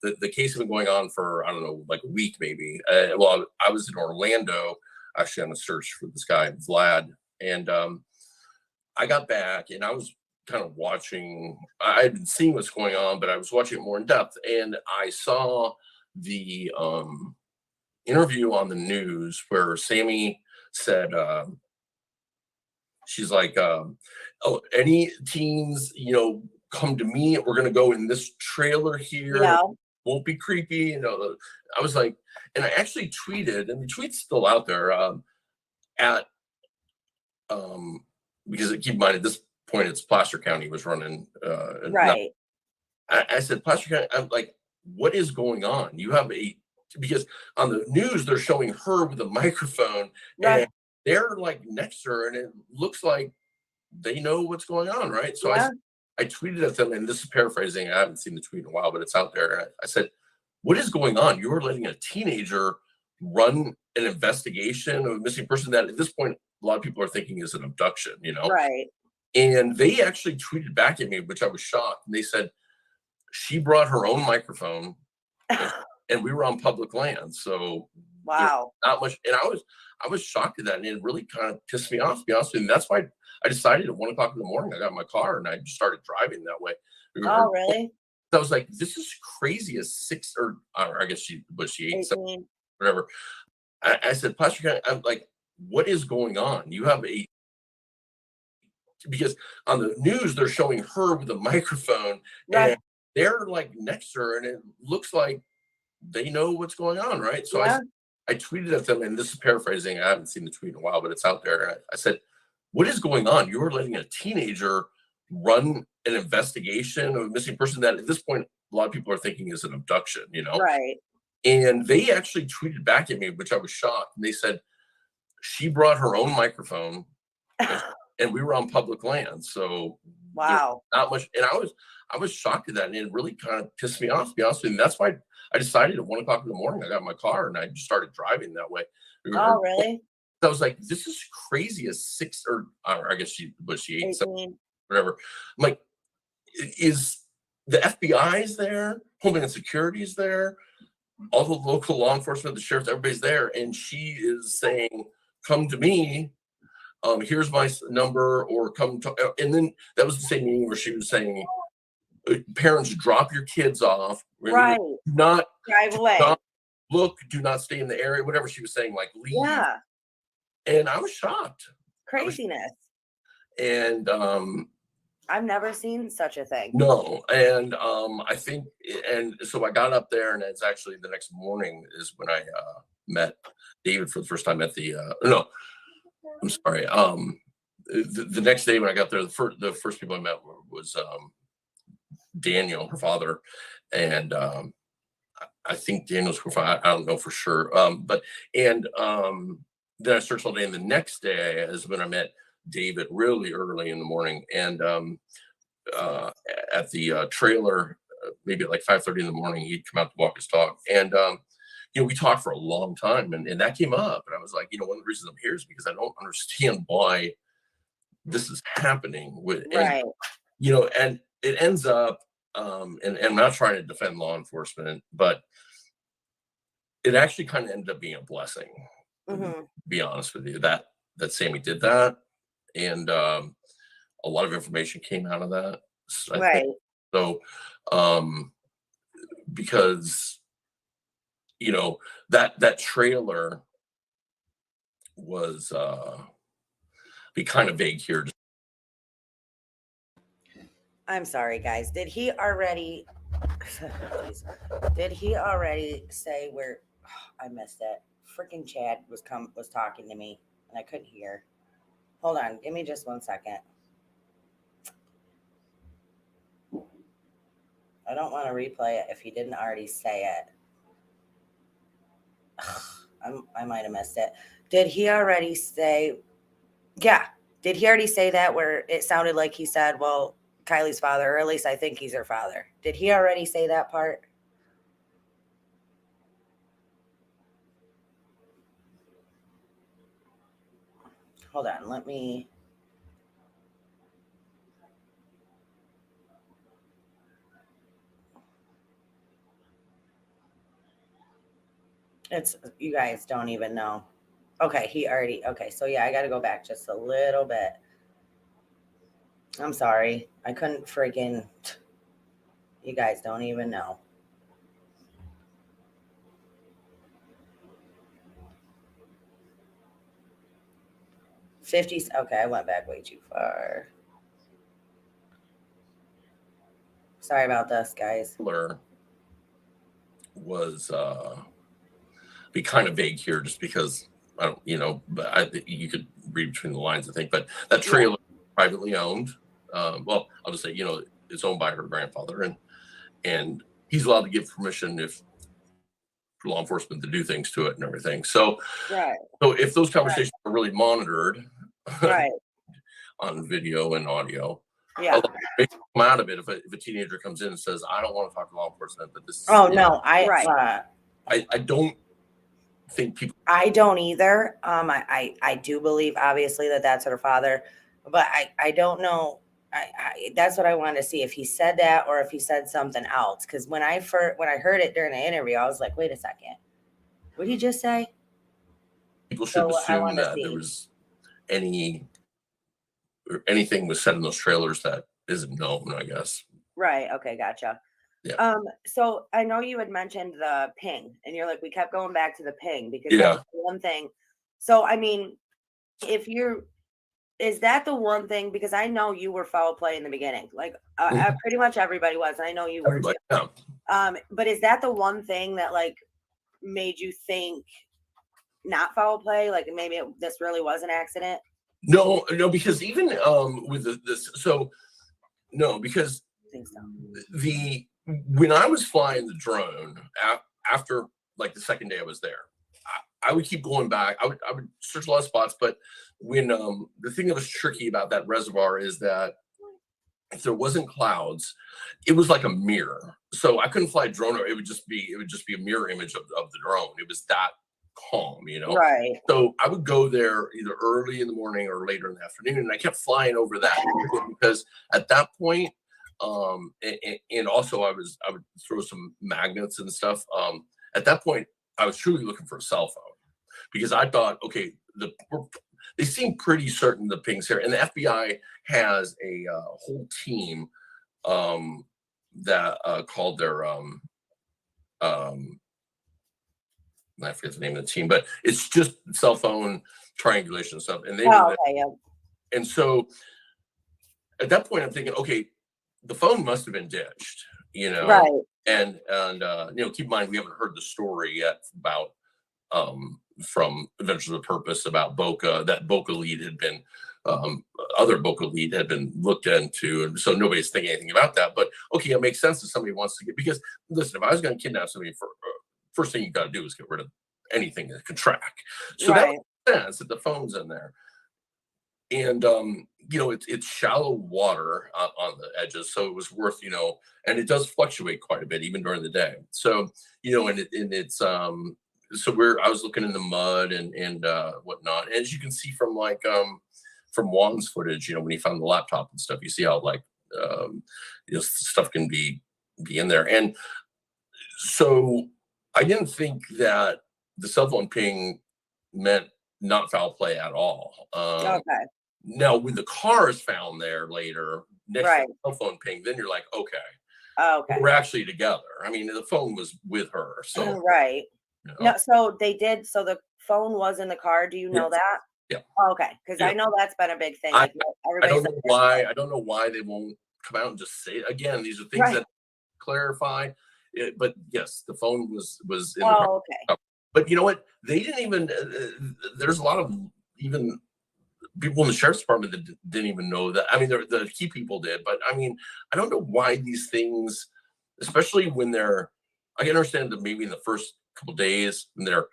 B: the case had been going on for, I don't know, a week maybe. I was in Orlando actually on a search for this guy Vlad, and I got back and I was kind of watching. I had been seeing what's going on, but I was watching it more in depth, and I saw the interview on the news where Sammy said, she's like, oh, any teens, come to me. We're going to go in this trailer here. Yeah. Won't be creepy. I was like, and I actually tweeted, and the tweet's still out there because keep in mind at this point, it's Placer County was running.
A: Right.
B: I said, Placer County, I'm like, what is going on? You have because on the news, they're showing her with a microphone, right, and they're next to her, and it looks like they know what's going on, right? So yeah. I tweeted at them, and this is paraphrasing. I haven't seen the tweet in a while, but it's out there. I said, what is going on? You are letting a teenager run an investigation of a missing person that at this point, a lot of people are thinking is an abduction,
A: Right.
B: And they actually tweeted back at me, which I was shocked. And they said she brought her own microphone and we were on public land. So
A: wow,
B: not much. And I was shocked at that, and it really kind of pissed me off, to be honest with you. And that's why I decided at 1 o'clock in the morning, I got in my car and I just started driving that way.
A: Oh, really?
B: I was like, this is crazy. As 6 or I guess she 8, 7, whatever. I said, Placer County, I'm like, what is going on? You have because on the news they're showing her with a microphone
A: Right.
B: and they're like next to her and it looks like they know what's going on, right? So
A: Yeah.
B: I tweeted at them, and this is paraphrasing. I haven't seen the tweet in a while, but it's out there. I said, "What is going on? You are letting a teenager run an investigation of a missing person that at this point a lot of people are thinking is an abduction, you know?"
A: Right.
B: And they actually tweeted back at me, which I was shocked. And they said she brought her own microphone, and we were on public land, so there's
A: Wow.
B: not much. And I was shocked at that, and it really kind of pissed me off, to be honest with you. And that's why I decided at 1 o'clock in the morning, I got in my car and I just started driving that way.
A: Oh, really?
B: I was like, this is crazy. As six, or I guess she 8, 7,
A: 18.
B: whatever. I'm like, is the FBI's there, Homeland Security's there, all the local law enforcement, the sheriffs, everybody's there, and she is saying, "Come to me. Here's my number," or "Come to." And then that was the same meeting where she was saying, "Parents, drop your kids off.
A: Right.
B: Do not
A: Drive away.
B: not look. Do not stay in the area." Whatever she was saying, like leave.
A: Yeah.
B: And I was shocked.
A: Craziness.
B: And
A: I've never seen such a thing.
B: no, and I think, and so I got up there, and it's actually the next morning is when I met David for the first time at the. No, I'm sorry. The next day when I got there, the first people I met was Daniel, her father, and I think Daniel's her father. I don't know for sure. Then I searched all day, and the next day is when I met David really early in the morning, and at the trailer, maybe at like 5:30 in the morning, he'd come out to walk his dog, and we talked for a long time, and that came up, and I was like, one of the reasons I'm here is because I don't understand why this is happening with,
A: Right.
B: and it ends up, and I'm not trying to defend law enforcement, but it actually kind of ended up being a blessing.
A: Hmm.
B: To be honest with you, that Sammy did that, and a lot of information came out of that. I
A: Right.
B: think. So, because that trailer was be kind of vague here.
A: I'm sorry, guys. Did he already? Did he already say where? I missed it. Freaking Chad was talking to me, and I couldn't hear. Hold on, give me just 1 second. I don't want to replay it if he didn't already say it. I might have missed it. Did he already say? Yeah. Did he already say that where it sounded like he said, well, Kylie's father, or at least I think he's her father. Did he already say that part? Hold on, let me. You guys don't even know. Okay, okay, so yeah, I got to go back just a little bit. I'm sorry. I couldn't freaking. You guys don't even know. '50s. Okay, I went back way too far. Sorry about this, guys.
B: Was be kind of vague here, just because I don't, but you could read between the lines, I think. But that trailer is privately owned. Well, I'll just say, it's owned by her grandfather, and he's allowed to give permission for law enforcement to do things to it and everything. So,
A: right.
B: So if those conversations are really monitored,
A: right,
B: on video and audio,
A: yeah,
B: come out of it. If a teenager comes in and says, "I don't want to talk to law enforcement," but this.
A: Oh no, I
B: don't think people.
A: I don't either. I do believe obviously that's her father, but I don't know. That's what I wanted to see, if he said that or if he said something else. Because when I heard it during the interview, I was like, wait a second, what did he just say?
B: People should assume that there was anything was said in those trailers that isn't known, I guess.
A: Right. Okay. Gotcha.
B: Yeah.
A: So I know you had mentioned the ping, and you're like, we kept going back to the ping because
B: Yeah.
A: that was one thing. So I mean, if you're, is that the one thing? Because I know you were foul play in the beginning, like pretty much everybody was. And I know you were too.
B: Everybody, yeah.
A: But is that the one thing that like made you think not foul play? Like maybe this really was an accident?
B: No, because even with this, so no, because
A: I think so.
B: when I was flying the drone after like the second day I was there, I would keep going back. I would search a lot of spots, but when the thing that was tricky about that reservoir is that if there wasn't clouds, it was like a mirror. So I couldn't fly a drone, or it would just be a mirror image of the drone. It was that calm,
A: Right.
B: So I would go there either early in the morning or later in the afternoon, and I kept flying over that because at that point, and also I would throw some magnets and stuff. At that point, I was truly looking for a cell phone because I thought, okay, they seem pretty certain the ping's here, and the FBI has a whole team that called their I forget the name of the team, but it's just cell phone triangulation stuff. And and so at that point, I'm thinking, okay, the phone must have been ditched,
A: Right.
B: And keep in mind we haven't heard the story yet about from Adventures of Purpose about Boca. That Boca lead had been other Boca lead had been looked into, and so nobody's thinking anything about that. But okay, it makes sense that somebody wants to get, because listen, if I was going to kidnap somebody, first thing you got to do is get rid of anything that can track. So that makes sense that the phone's in there. And it's shallow water on the edges, so it was worth, and it does fluctuate quite a bit even during the day. So it's so I was looking in the mud and whatnot. And as you can see from from Juan's footage, when he found the laptop and stuff, you see how stuff can be in there. And so I didn't think that the cell phone ping meant not foul play at all.
A: Okay.
B: Now, when the car is found there later next to the cell phone ping, then you're like, okay, we're actually together. I mean, the phone was with her, so
A: right. No, so they did. So the phone was in the car. Do you know that?
B: Yeah.
A: Okay, because I know that's been a big thing.
B: I don't know why. I don't know why they won't come out and just say it. Again, these are things that clarify. But yes, the phone was in the car.
A: Okay.
B: But you know what? They didn't even. There's a lot of even people in the sheriff's department that didn't even know that. I mean, the key people did, but I mean, I don't know why these things, especially when they're. I can understand that maybe in the first couple of days when they're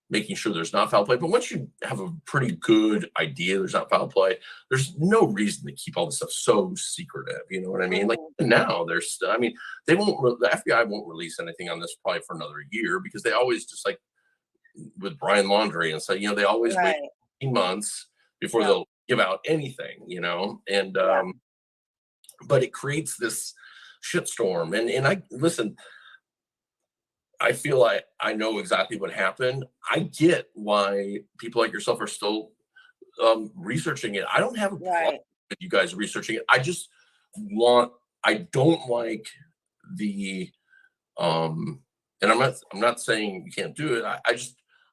B: making sure there's not foul play, but once you have a pretty good idea there's not foul play, there's no reason to keep all this stuff so secretive. You know what I mean? Like now, I mean, they won't. The FBI won't release anything on this probably for another year because they always just like with Brian Laundrie and so they always wait 18 months before they'll give out anything, and but it creates this shitstorm. And I listen, I feel like I know exactly what happened. I get why people like yourself are still researching it. I don't have a problem with you guys researching it. I don't like the and I'm not saying you can't do it.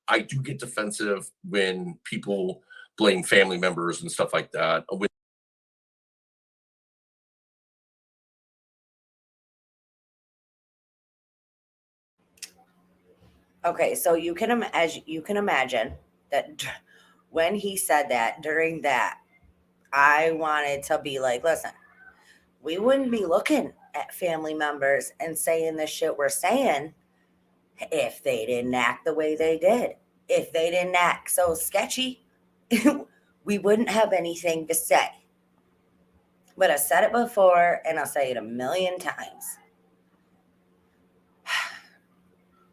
B: I do get defensive when people blame family members and stuff like that.
A: Okay, so as you can imagine that when he said that during that, I wanted to be like, listen, we wouldn't be looking at family members and saying the shit we're saying if they didn't act the way they did. If they didn't act so sketchy, we wouldn't have anything to say. But I said it before and I'll say it a million times.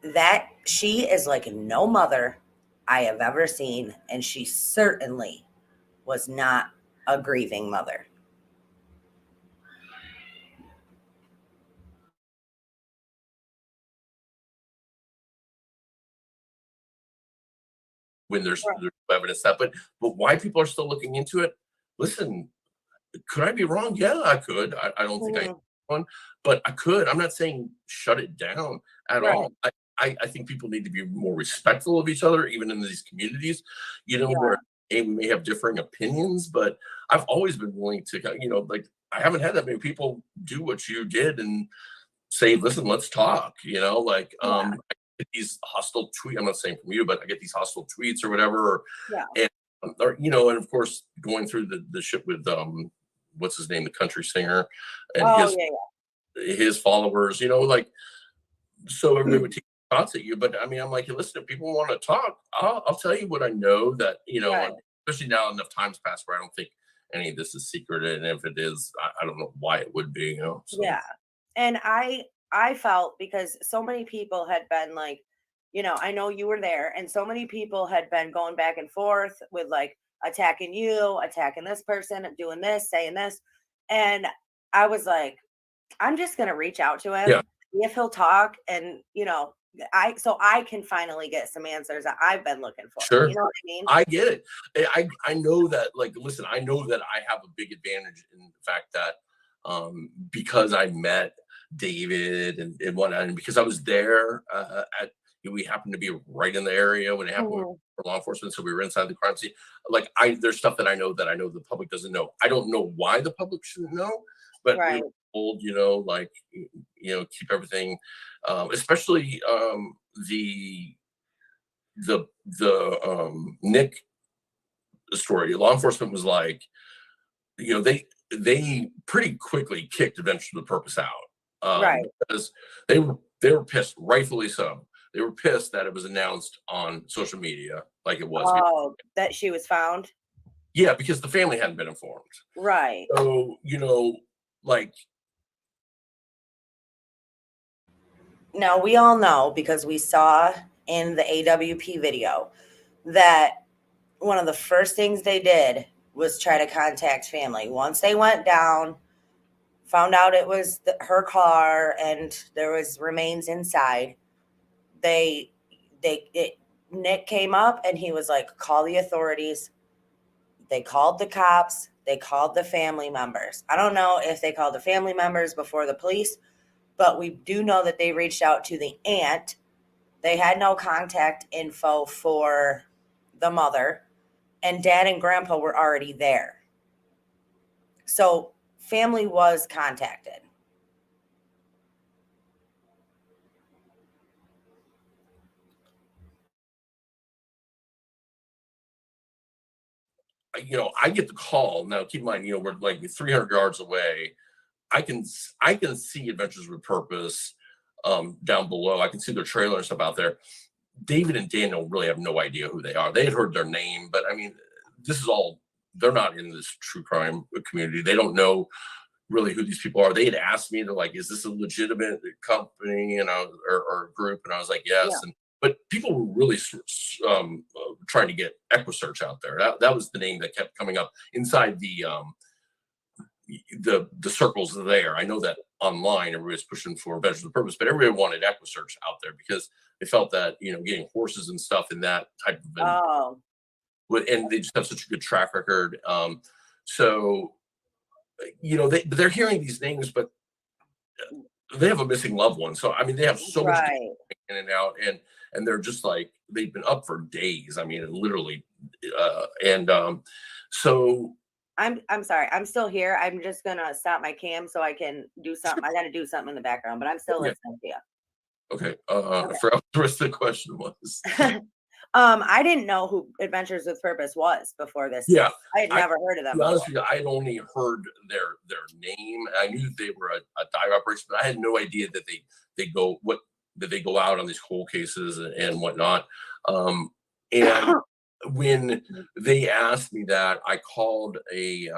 A: That she is like no mother I have ever seen, and she certainly was not a grieving mother.
B: When there's evidence that, but why people are still looking into it? Listen, could I be wrong? Yeah, I could. I don't think I one, but I could. I'm not saying shut it down at all. I think people need to be more respectful of each other, even in these communities. Where we may have differing opinions, but I've always been willing to, like, I haven't had that many people do what you did and say, listen, let's talk, like,
A: Yeah.
B: I get these hostile tweets. I'm not saying from you, but I get these hostile tweets or whatever.
A: Yeah.
B: And, and of course, going through the shit with, what's his name, the country singer, and
A: Oh, yeah.
B: his followers, like, so everybody would take shots at you. But I mean, I'm like, listen, if people want to talk, I'll tell you what I know that,
A: Right.
B: especially now enough times passed where I don't think any of this is secret. And if it is, I don't know why it would be, So.
A: Yeah. And I felt, because so many people had been like, I know you were there, and so many people had been going back and forth with like attacking you, attacking this person, doing this, saying this. And I was like, I'm just gonna reach out to him,
B: Yeah.
A: see if he'll talk, and so I can finally get some answers that I've been looking for.
B: Sure.
A: You know what I mean?
B: I get it. I know that, like, listen, I know that I have a big advantage in the fact that, because I met David and whatnot, and because I was there, we happened to be right in the area when it happened
A: Mhm.
B: for law enforcement, so we were inside the crime scene. Like, there's stuff that I know the public doesn't know. I don't know why the public shouldn't know, but we
A: Right.
B: were told, like, keep everything, especially the Nick story. Law enforcement was like, they pretty quickly kicked Adventures with Purpose out,
A: Right.
B: because they were pissed, rightfully so. They were pissed that it was announced on social media like it was.
A: Oh, that she was found?
B: Yeah, because the family hadn't been informed.
A: Right.
B: So, like,
A: Now, we all know, because we saw in the AWP video, that one of the first things they did was try to contact family. Once they went down, found out it was her car and there was remains inside, Nick came up and he was like, call the authorities. They called the cops. They called the family members. I don't know if they called the family members before the police, but we do know that they reached out to the aunt. They had no contact info for the mother, and dad and grandpa were already there. So family was contacted.
B: I get the call. Now, keep in mind, we're like 300 yards away. I can see Adventures with Purpose down below. I can see their trailer and stuff out there. David and Daniel really have no idea who they are. They had heard their name, but I mean, they're not in this true crime community. They don't know really who these people are. They had asked me, they're like, is this a legitimate company, or group? And I was like, yes.
A: Yeah.
B: But people were really trying to get EquiSearch out there. That was the name that kept coming up inside the circles there. I know that online everybody's pushing for Adventures with Purpose, but everybody wanted EquiSearch out there because they felt that, getting horses and stuff in that type of and they just have such a good track record. So, they're hearing these names, but they have a missing loved one. So, I mean, they have so much in and out, and they're just like, they've been up for days. I mean, literally. So
A: I'm sorry. I'm still here. I'm just gonna stop my cam so I can do something. I gotta do something in the background, but I'm still listening to you.
B: Okay. I forgot what the rest of the question was.
A: I didn't know who Adventures with Purpose was before this.
B: Yeah.
A: I had never heard of them.
B: To be honest with you, I had only heard their name. I knew that they were a dive operation, but I had no idea that they go out on these cold cases and whatnot. And when they asked me that, I called a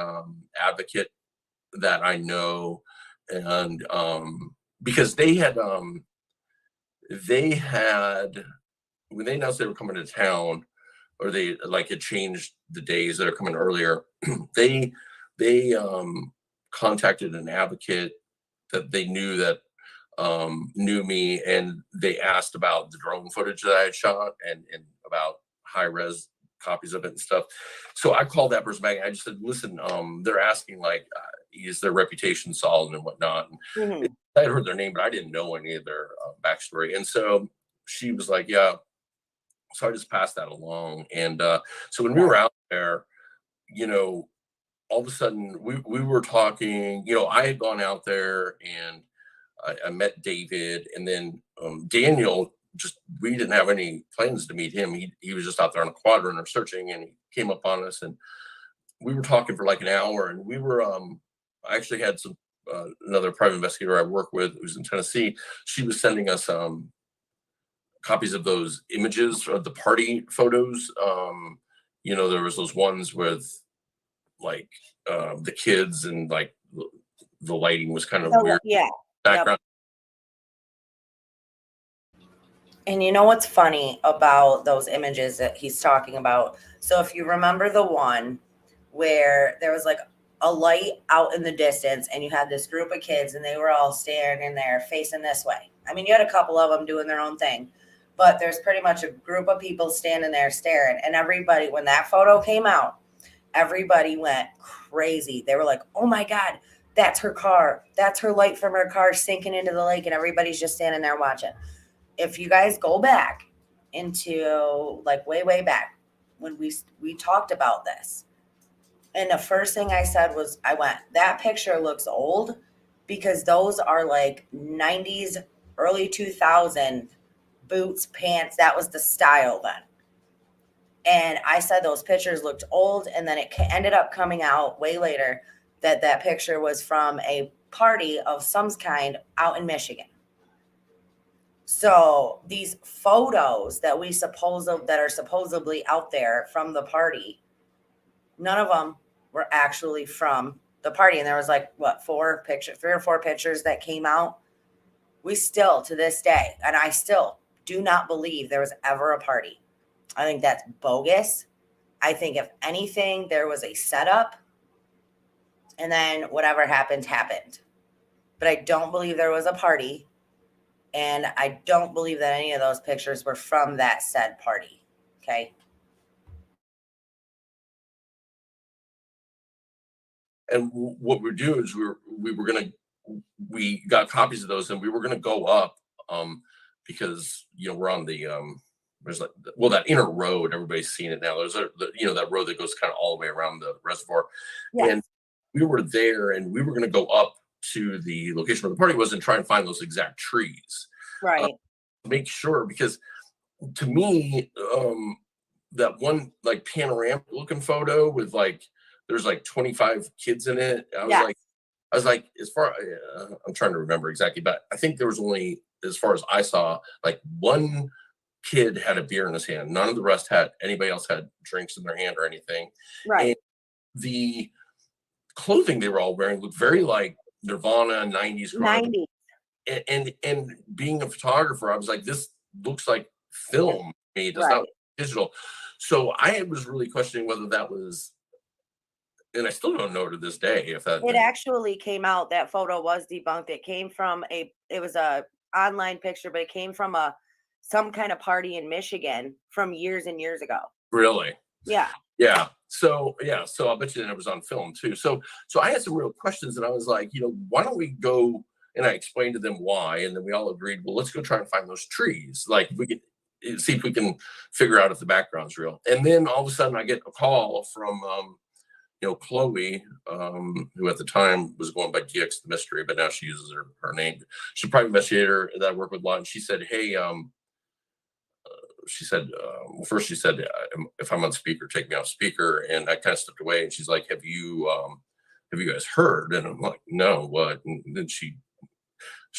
B: advocate that I know, and because they had when they announced they were coming to town, or they like had changed the days that are coming earlier, they contacted an advocate that they knew that knew me, and they asked about the drone footage that I had shot and about high res copies of it and stuff. So I called that person back and I just said, listen, they're asking like, is their reputation solid and whatnot? And I had heard their name, but I didn't know any of their backstory. And so she was like, yeah, So I just passed that along. And so when we were out there, you know, all of a sudden we were talking, you know, I had gone out there and I met David, and then Daniel, just, we didn't have any plans to meet him. He was just out there on a quadrant or searching, and he came up on us, and we were talking for like an hour, and we were I actually had some another private investigator I work with who's in Tennessee. She was sending us copies of those images of the party photos. You know, there was those ones with like the kids, and like the lighting was kind of weird.
A: Yeah.
B: Background.
A: And you know what's funny about those images that he's talking about? So if you remember the one where there was like a light out in the distance and you had this group of kids and they were all standing there facing this way. I mean, you had a couple of them doing their own thing, but there's pretty much a group of people standing there staring. And everybody, when that photo came out, everybody went crazy. They were like, oh my God, that's her car. That's her light from her car sinking into the lake. And everybody's just standing there watching. If you guys go back into like way back when we talked about this, and the first thing I said was, I went, that picture looks old, because those are like 90s, early 2000 boots, pants. That was the style then. And I said those pictures looked old, and then it ended up coming out way later that that picture was from a party of some kind out in Michigan. So these photos that that are supposedly out there from the party, none of them were actually from the party. And there was like, what, 3 or 4 pictures that came out. We still, to this day, and I still do not believe there was ever a party. I think that's bogus. I think if anything, there was a setup, and then whatever happened. But I don't believe there was a party. And I don't believe that any of those pictures were from that said party. Okay.
B: And what we're doing is we got copies of those, and we were gonna go up because, you know, we're on the there's like, well, that inner road, everybody's seen it now. There's you know, that road that goes kind of all the way around the reservoir.
A: Yes.
B: And we were there, and we were gonna go up to the location where the party was and try and find those exact trees.
A: Right.
B: Make sure, because to me, that one like panoramic looking photo with like, there's like 25 kids in it. I was like, as far, I'm trying to remember exactly, but I think there was only, as far as I saw, like one kid had a beer in his hand. None of the rest had, anybody else had drinks in their hand or anything.
A: Right.
B: And the clothing they were all wearing looked very like Nirvana 90s.
A: 90s.
B: And being a photographer, I was like, this looks like film made. It's not digital. So I was really questioning whether that was, and I still don't know to this day if that.
A: It actually came out, that photo was debunked. It came from it was a online picture, but it came from some kind of party in Michigan from years and years ago.
B: Really?
A: Yeah.
B: Yeah. So I bet you then it was on film too. So I had some real questions, and I was like, you know, why don't we go? And I explained to them why, and then we all agreed, well, let's go try and find those trees. Like, we could see if we can figure out if the background's real. And then all of a sudden I get a call from, you know, Chloe, who at the time was going by DX the Mystery, but now she uses her name. She's a private investigator that I work with a lot. And she said, hey, well, first she said, if I'm on speaker, take me off speaker. And I kind of stepped away, and she's like, have you guys heard? And I'm like, no, what? And then she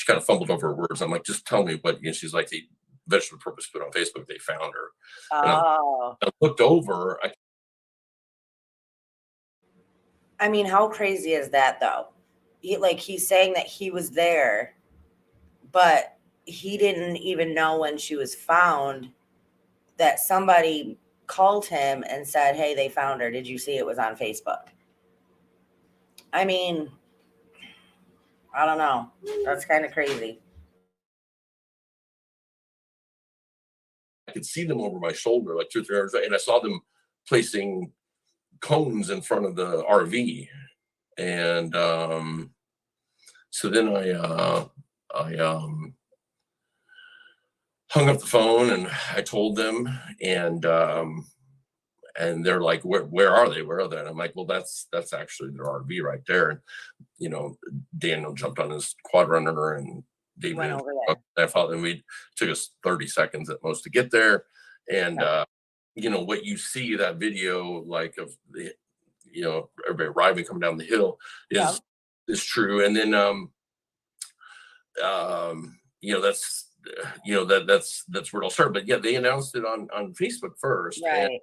B: kind of fumbled over her words. I'm like, just tell me what. And she's like, the Vegetable Purpose put on Facebook, they found her.
A: Oh.
B: I looked over.
A: I mean, how crazy is that though? He's saying that he was there, but he didn't even know when she was found, that somebody called him and said, hey, they found her. Did you see it was on Facebook? I mean, I don't know. That's kind of crazy.
B: I could see them over my shoulder, like 2 or 3 hours, and I saw them placing cones in front of the RV. And so then hung up the phone and I told them, and they're like, where are they? Where are they? And I'm like, well, that's actually their RV right there. And, you know, Daniel jumped on his quad runner and David
A: Went over there.
B: I followed, and we took us 30 seconds at most to get there. And, you know, what you see that video, like of the, you know, everybody arriving, coming down the hill is true. And then, you know, that's, you know, that's where it'll start. But yeah, they announced it on Facebook first.
A: Right.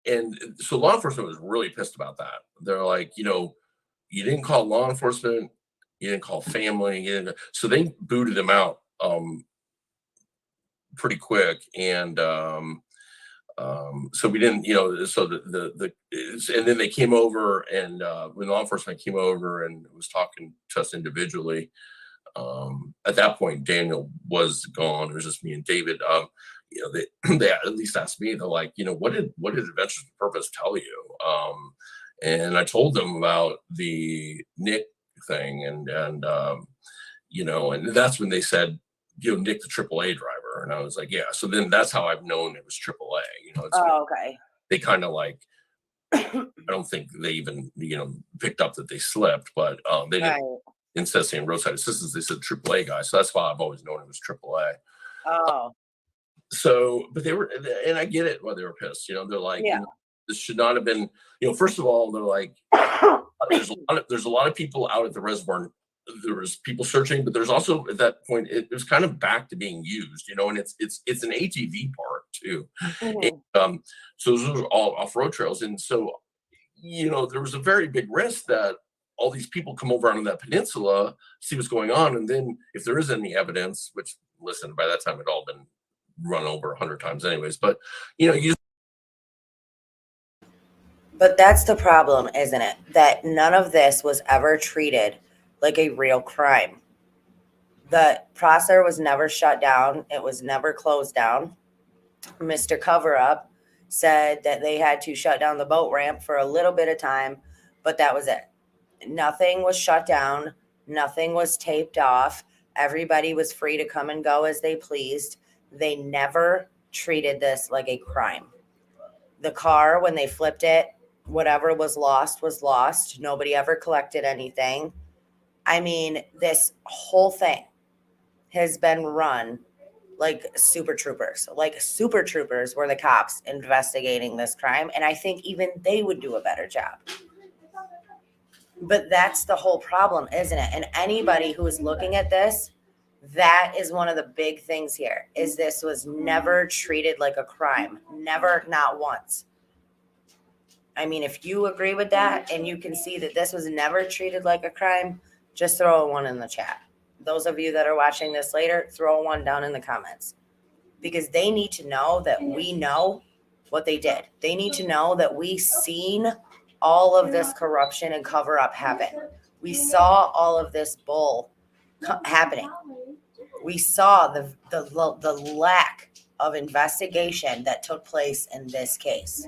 B: And so law enforcement was really pissed about that. They're like, you know, you didn't call law enforcement, you didn't call family, so they booted him out pretty quick. And so we didn't, you know, so and then they came over, and when law enforcement came over and was talking to us individually, at that point Daniel was gone. It was just me and David. You know, they at least asked me, they're like, you know, what did Adventures of Purpose tell you? And I told them about the Nick thing, and you know, and that's when they said, you know, Nick the AAA driver, and I was like, yeah. So then that's how I've known it was AAA. You know,
A: Okay.
B: they kind of like, I don't think they even, you know, picked up that they slipped, but they didn't.
A: Right.
B: Instead of saying roadside assistance, they said AAA guy. So that's why I've always known it was AAA.
A: Oh.
B: So, but they were, and I get it why they were pissed. You know, they're like, you know, this should not have been. You know, first of all, they're like, there's a lot of people out at the reservoir. There was people searching, but there's also at that point it was kind of back to being used. You know, and it's an ATV park too.
A: Mhm.
B: And, so those are all off-road trails, and so, you know, there was a very big risk that all these people come over onto that peninsula, see what's going on, and then if there is any evidence, which, listen, by that time it'd all been run over 100 times anyways, but you know,
A: But that's the problem, isn't it? That none of this was ever treated like a real crime. The Prosser was never shut down. It was never closed down. Mr. Cover Up said that they had to shut down the boat ramp for a little bit of time, but that was it. Nothing was shut down. Nothing was taped off. Everybody was free to come and go as they pleased. They never treated this like a crime. The car, when they flipped it, whatever was lost was lost. Nobody ever collected anything. I mean, this whole thing has been run like super troopers. Like super troopers were the cops investigating this crime. And I think even they would do a better job. But that's the whole problem, isn't it? And anybody who is looking at this, that is one of the big things here, is this was never treated like a crime. Never, not once. I mean, if you agree with that and you can see that this was never treated like a crime, just throw a one in the chat. Those of you that are watching this later, throw a one down in the comments, because they need to know that we know what they did. They need to know that we seen all of this corruption and cover up happen. We saw all of this bull happening. We saw the lack of investigation that took place in this case.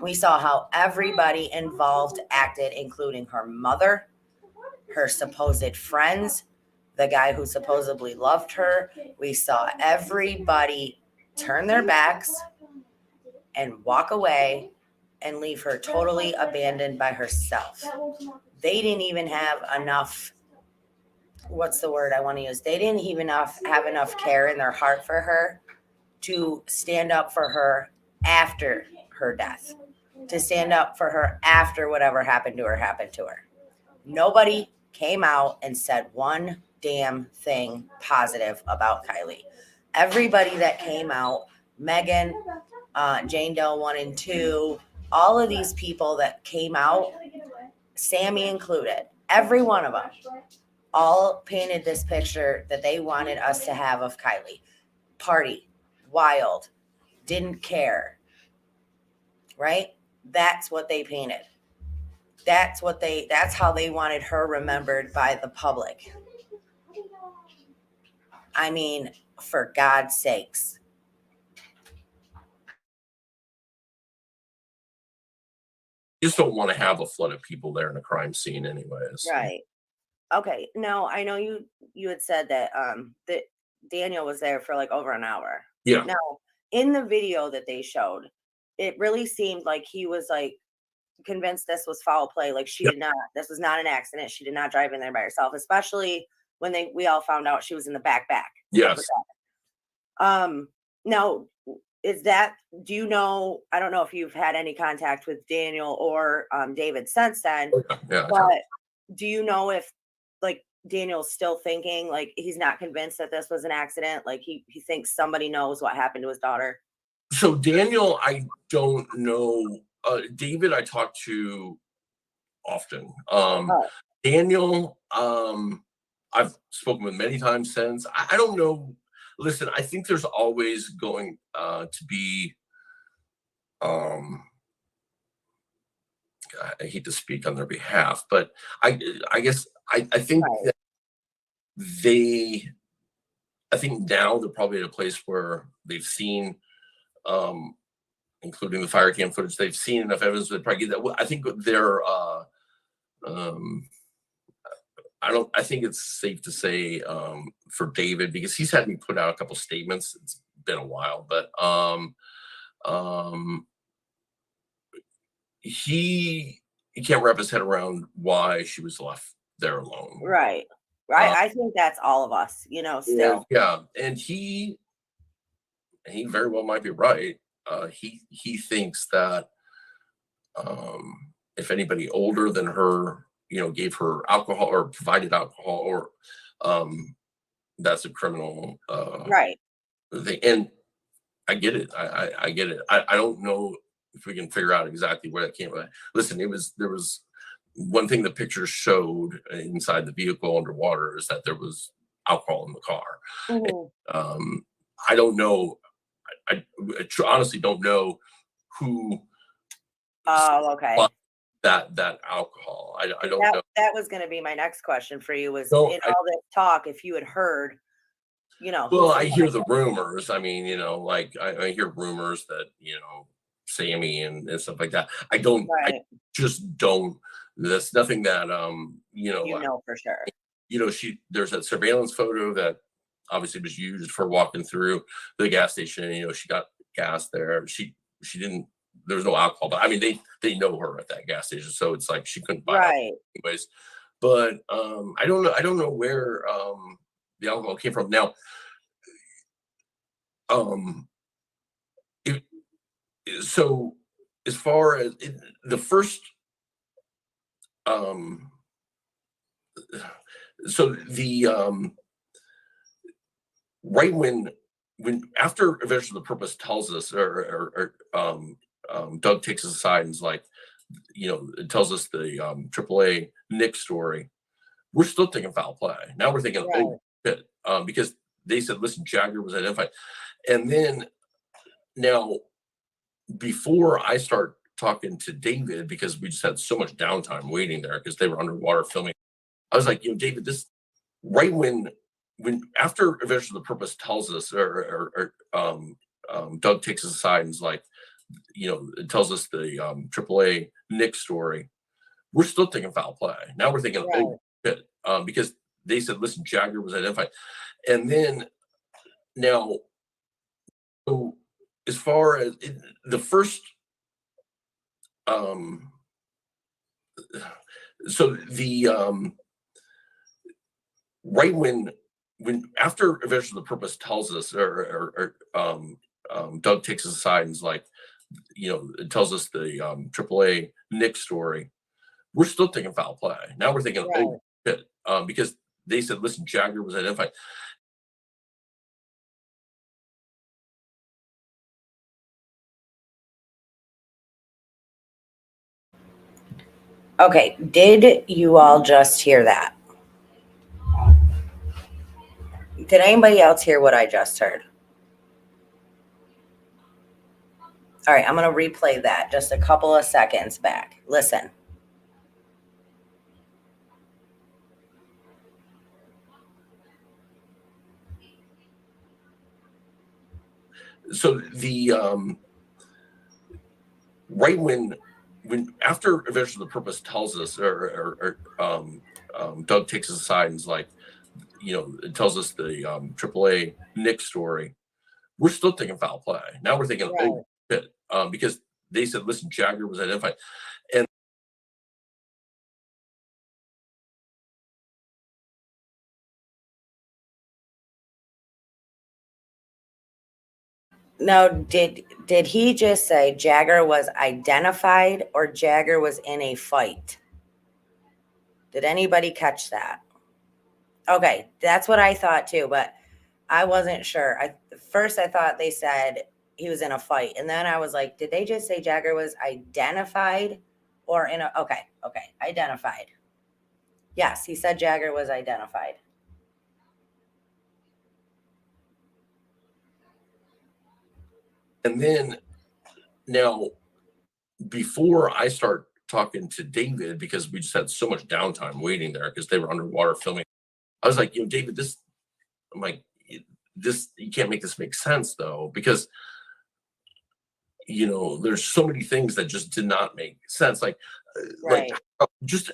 A: We saw how everybody involved acted, including her mother, her supposed friends, the guy who supposedly loved her. We saw everybody turn their backs and walk away and leave her totally abandoned by herself. They didn't even have enough, what's the word I want to use? They didn't even have enough care in their heart for her to stand up for her after her death, to stand up for her after whatever happened to her. Nobody came out and said one damn thing positive about Kylie. Everybody that came out, Megan, Jane Doe 1 and 2, all of these people that came out, Sammy included, every one of them, all painted this picture that they wanted us to have of Kylie. Party, wild, didn't care, right? That's what they painted. That's how they wanted her remembered by the public. I mean, for God's sakes.
B: You just don't want to have a flood of people there in a crime scene anyways.
A: Right. Okay. No, I know you had said that that Daniel was there for like over an hour.
B: Yeah.
A: Now, in the video that they showed, it really seemed like he was like convinced this was foul play. Like she did not, this was not an accident. She did not drive in there by herself, especially when we all found out she was in the back.
B: Yes.
A: Now, do you know, I don't know if you've had any contact with Daniel or David since then,
B: Yeah.
A: but do you know if like Daniel's still thinking like he's not convinced that this was an accident? Like he thinks somebody knows what happened to his daughter?
B: So Daniel, I don't know. David, I talk to often. Daniel, I've spoken with many times since. I don't know. Listen, I think there's always going to be. I hate to speak on their behalf, but I guess I think
A: Right.
B: that I think now they're probably at a place where they've seen, including the fire cam footage, they've seen enough evidence to probably get that. I think they're. I think it's safe to say for David, because he's had me put out a couple statements. It's been a while, but he can't wrap his head around why she was left there alone.
A: Right. I think that's all of us, still.
B: Yeah. And he very well might be right. He thinks that if anybody older than her, gave her alcohol or provided alcohol, or that's a criminal
A: Right.
B: thing. And I get it. I get it. I don't know if we can figure out exactly where that came from. Listen, there was one thing the pictures showed inside the vehicle underwater is that there was alcohol in the car.
A: Mhm.
B: And, I don't know. I honestly don't know who.
A: Oh, okay.
B: That alcohol. I don't know.
A: That was going to be my next question for you was
B: No,
A: in all this talk, if you had heard,
B: Well, I hear the rumors. I mean, like I hear rumors that, Sammy and stuff like that. I
A: Right.
B: just don't, that's nothing that,
A: For sure.
B: There's that surveillance photo that obviously was used for walking through the gas station. She got gas there. She didn't, there was no alcohol, but I mean, they know her at that gas station. So it's like she couldn't buy
A: Right.
B: anyways. But I don't know where the alcohol came from. Now, so as far as the first, so the right when after Eventually the Purpose tells us, or Doug takes us aside and is like, it tells us the AAA Nick story. We're still thinking foul play. Now we're thinking,
A: Right.
B: oh shit, because they said, listen, Jagger was identified, and then now before I start talking to David, because we just had so much downtime waiting there because they were underwater filming, I was like, David, this right when after Eventually the Purpose tells us, or Doug takes us aside and is like, it tells us the AAA Nick story. We're still thinking foul play. Now we're thinking,
A: Right.
B: oh shit, because they said, listen, Jagger was identified, and then now, so as far as the first, so the right when after Eventually the Purpose tells us, or Doug takes us aside and is like, it tells us the AAA Nick story. We're still thinking foul play. Now we're thinking,
A: Right.
B: oh shit, because they said, listen, Jagger was identified.
A: Okay. Did you all just hear that? Did anybody else hear what I just heard? All right. I'm going to replay that just a couple of seconds back. Listen.
B: So the right when after Eventually the Purpose tells us, or Doug takes us aside and is like, it tells us the AAA Nick story. We're still thinking foul play. Now we're thinking,
A: Right.
B: oh shit, because they said, listen, Jagger was identified. And
A: now, did he just say Jagger was identified or Jagger was in a fight? Did anybody catch that? Okay, that's what I thought too, but I wasn't sure. First I thought they said he was in a fight, and then I was like, did they just say Jagger was identified or in a okay, identified. Yes, he said Jagger was identified.
B: And then now, before I start talking to David, because we just had so much downtime waiting there because they were underwater filming, I was like, David, I'm like, you can't make this make sense though, because there's so many things that just did not make sense. Like,
A: Right.
B: just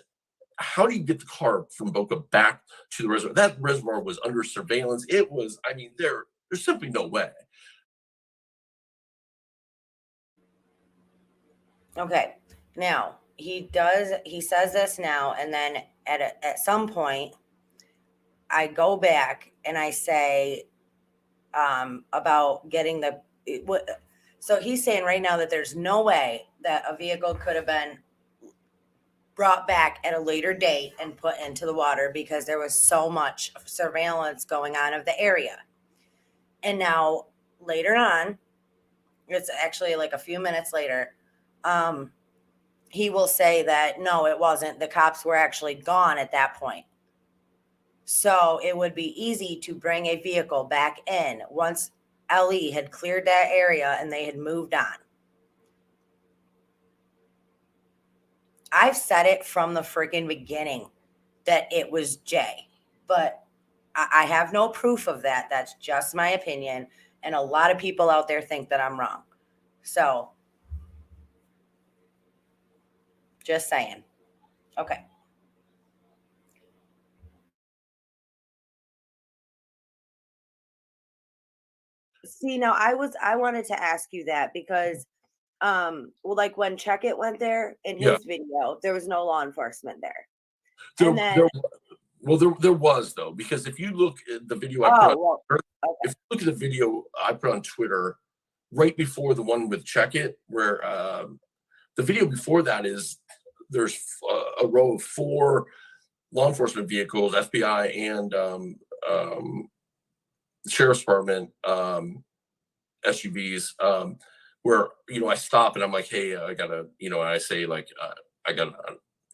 B: how do you get the car from Boca back to the reservoir? That reservoir was under surveillance. It was, there's simply no way.
A: Okay. Now he says this now, and then at some point I go back and I say about getting so he's saying right now that there's no way that a vehicle could have been brought back at a later date and put into the water because there was so much surveillance going on of the area. And now later on, it's actually like a few minutes later, he will say that no, it wasn't. The cops were actually gone at that point. So it would be easy to bring a vehicle back in once LE had cleared that area and they had moved on. I've said it from the freaking beginning that it was Jay, but I have no proof of that. That's just my opinion. And a lot of people out there think that I'm wrong. So just saying. Okay. See, now I wanted to ask you that because well, like when Check It went there in his video, there was no law enforcement there. And then
B: There was though, because if you look at the video if you look at the video I put on Twitter right before the one with Check It, where the video before that there's a row of 4 law enforcement vehicles, FBI and sheriff's department SUVs, where I stop and I'm like, hey, I gotta, I say like, I don't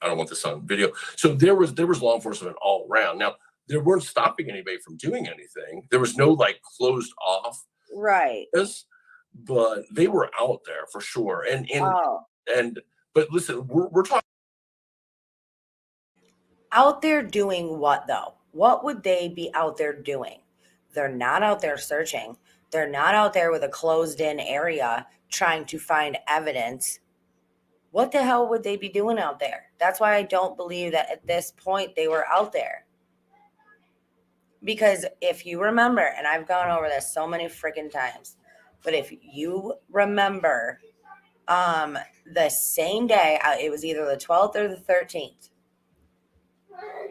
B: want this on video. So there was law enforcement all around. Now they weren't stopping anybody from doing anything. There was no like closed off
A: right.
B: But they were out there for sure. But listen, we're talking
A: out there doing what though? What would they be out there doing? They're not out there searching. They're not out there with a closed in area trying to find evidence. What the hell would they be doing out there? That's why I don't believe that at this point they were out there. Because if you remember, and I've gone over this so many freaking times, but if you remember, the same day, it was either the 12th or the 13th,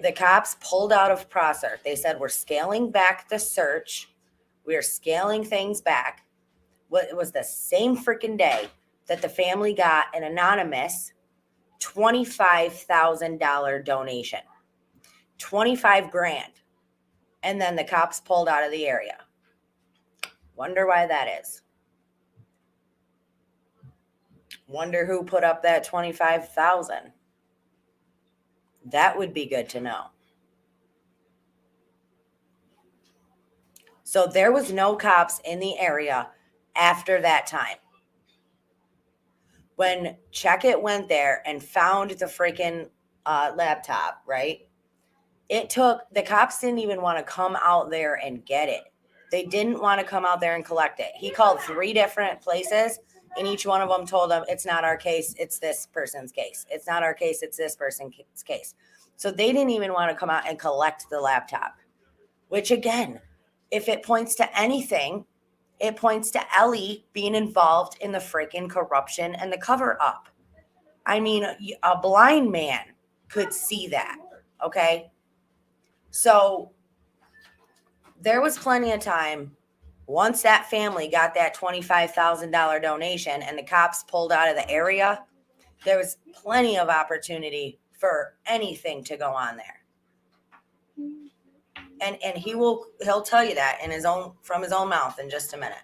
A: the cops pulled out of Prosser. They said, we're scaling back the search. We're scaling things back. It was the same freaking day that the family got an anonymous $25,000 donation, 25 grand. And then the cops pulled out of the area. Wonder why that is. Wonder who put up that 25,000. That would be good to know. So there was no cops in the area after that time. When Check It went there and found the freaking laptop, right? The cops didn't even want to come out there and get it. They didn't want to come out there and collect it. He called 3 different places, and each one of them told him, it's not our case, it's this person's case. It's not our case, it's this person's case. So they didn't even want to come out and collect the laptop. which again, if it points to anything, it points to Ellie being involved in the freaking corruption and the cover up. I mean, a blind man could see that. Okay. So there was plenty of time once that family got that $25,000 donation and the cops pulled out of the area. There was plenty of opportunity for anything to go on there. And he'll tell you that from his own mouth in just a minute.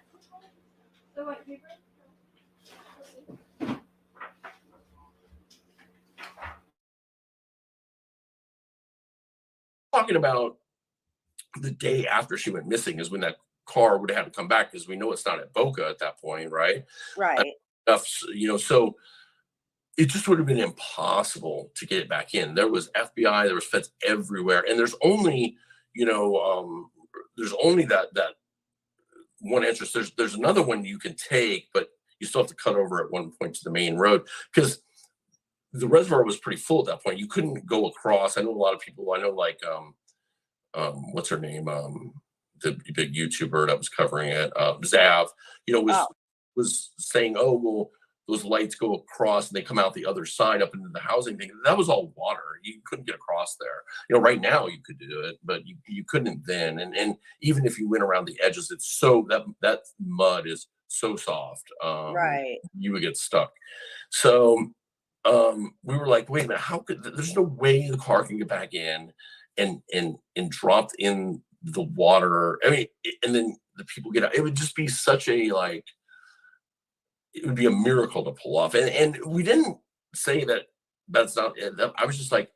C: The white paper?
B: Talking about the day after she went missing is when that car would have had to come back, because we know it's not at Boca at that point, right?
A: Right.
B: So it just would have been impossible to get it back in. There was FBI, there was feds everywhere, and there's only, there's only that one entrance. There's another one you can take, but you still have to cut over at one point to the main road, because the reservoir was pretty full at that point. You couldn't go across. I know a lot of people. I know, like, what's her name? The big YouTuber that was covering it, Zav. Was saying, oh well, those lights go across and they come out the other side up into the housing thing. That was all water. You couldn't get across there. Right now you could do it, but you couldn't then. And even if you went around the edges, it's so that mud is so soft.
A: Right.
B: You would get stuck. So we were like, wait a minute, there's no way the car can get back in and dropped in the water. I mean, and then the people get out. It would just be such a, like, it would be a miracle to pull off. And we didn't say that's not it. I was just like,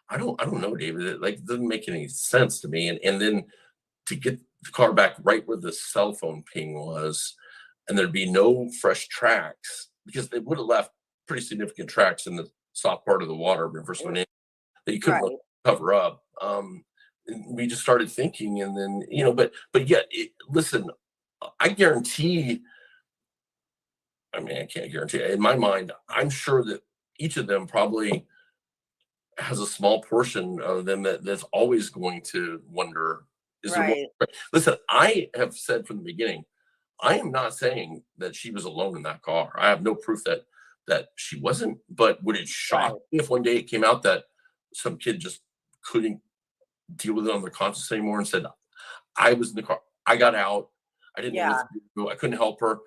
B: I don't know, David. It doesn't make any sense to me. And then to get the car back right where the cell phone ping was, and there'd be no fresh tracks, because they would have left pretty significant tracks in the soft part of the water when it first went in that you couldn't really cover up. We just started thinking, and then, but yet, listen, I guarantee, I mean, I can't guarantee it. In my mind, I'm sure that each of them probably has a small portion of them that's always going to wonder, is there more? Listen, I have said from the beginning, I am not saying that she was alone in that car. I have no proof that she wasn't, but would it shock me if one day it came out that some kid just couldn't deal with it on their conscience anymore and said, I was in the car, I got out, I didn't know what to do, I couldn't help her.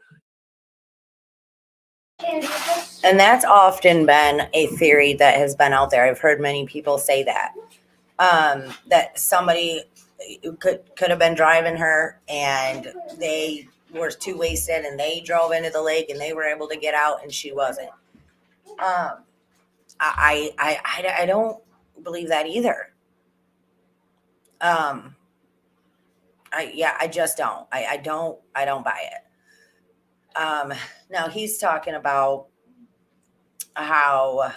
A: And that's often been a theory that has been out there. I've heard many people say that, that somebody could have been driving her and they were too wasted and they drove into the lake and they were able to get out and she wasn't. I don't believe that either. I just don't. I don't buy it. Now he's talking about how,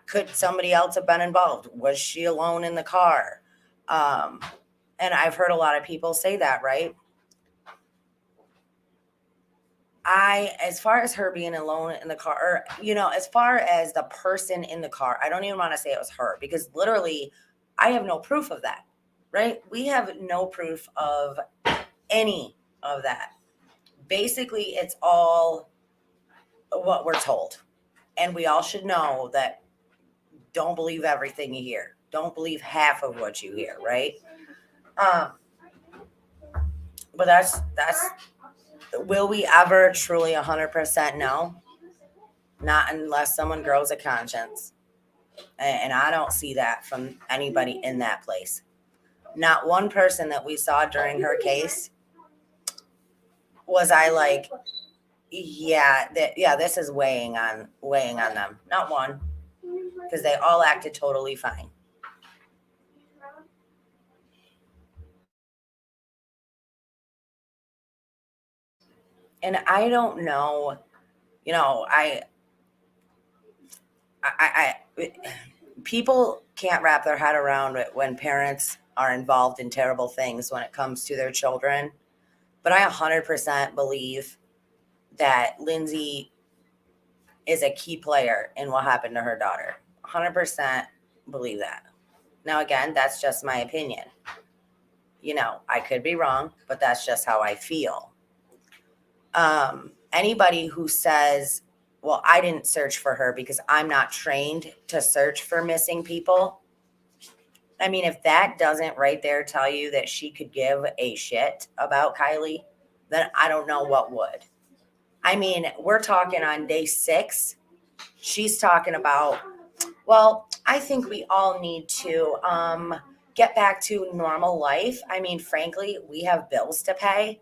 A: could somebody else have been involved? Was she alone in the car? And I've heard a lot of people say that, right? As far as her being alone in the car, or, as far as the person in the car, I don't even want to say it was her, because literally I have no proof of that, right? We have no proof of any of that. Basically, it's all what we're told. And we all should know that don't believe everything you hear. Don't believe half of what you hear, right? But that's will we ever truly 100% know? Not unless someone grows a conscience. And I don't see that from anybody in that place. Not one person that we saw during her case was I like, this is weighing on them. Not one, because they all acted totally fine. And I don't know, people can't wrap their head around it when parents are involved in terrible things when it comes to their children. But I 100% believe that Lindsay is a key player in what happened to her daughter. 100% believe that. Now, again, that's just my opinion. You know, I could be wrong, but that's just how I feel. Anybody who says, well, I didn't search for her because I'm not trained to search for missing people. I mean, if that doesn't right there tell you that she could give a shit about Kylie, then I don't know what would. I mean, we're talking on day 6. She's talking about, well, I think we all need to get back to normal life. I mean, frankly, we have bills to pay,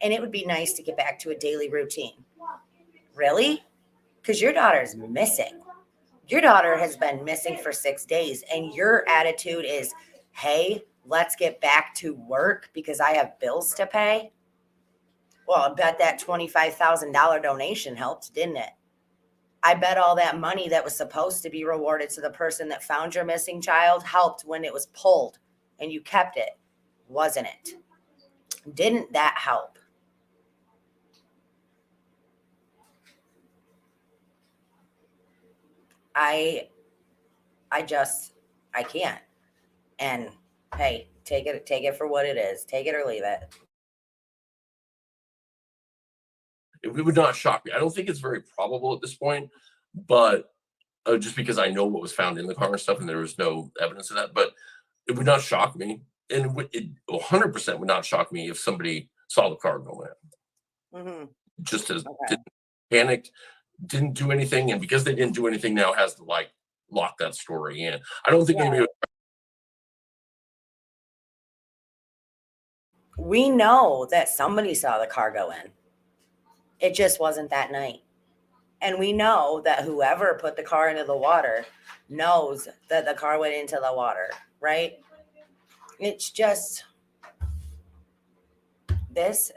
A: and it would be nice to get back to a daily routine. Really? Because your daughter's missing. Your daughter has been missing for 6 days, and your attitude is, hey, let's get back to work because I have bills to pay. Well, I bet that $25,000 donation helped, didn't it? I bet all that money that was supposed to be rewarded to the person that found your missing child helped when it was pulled and you kept it, wasn't it? Didn't that help? I can't. And hey, take it for what it is. Take it or leave it.
B: It would not shock me. I don't think it's very probable at this point, but just because I know what was found in the car and stuff, and there was no evidence of that, but it would not shock me. And it 100% would not shock me if somebody saw the car go in.
A: Mm-hmm.
B: Just as
A: Okay.
B: didn't panicked, didn't do anything, and because they didn't do anything, now has to like lock that story in. I don't think anybody.
A: We know that somebody saw the car go in. It just wasn't that night. And we know that whoever put the car into the water knows that the car went into the water, right? It's just, this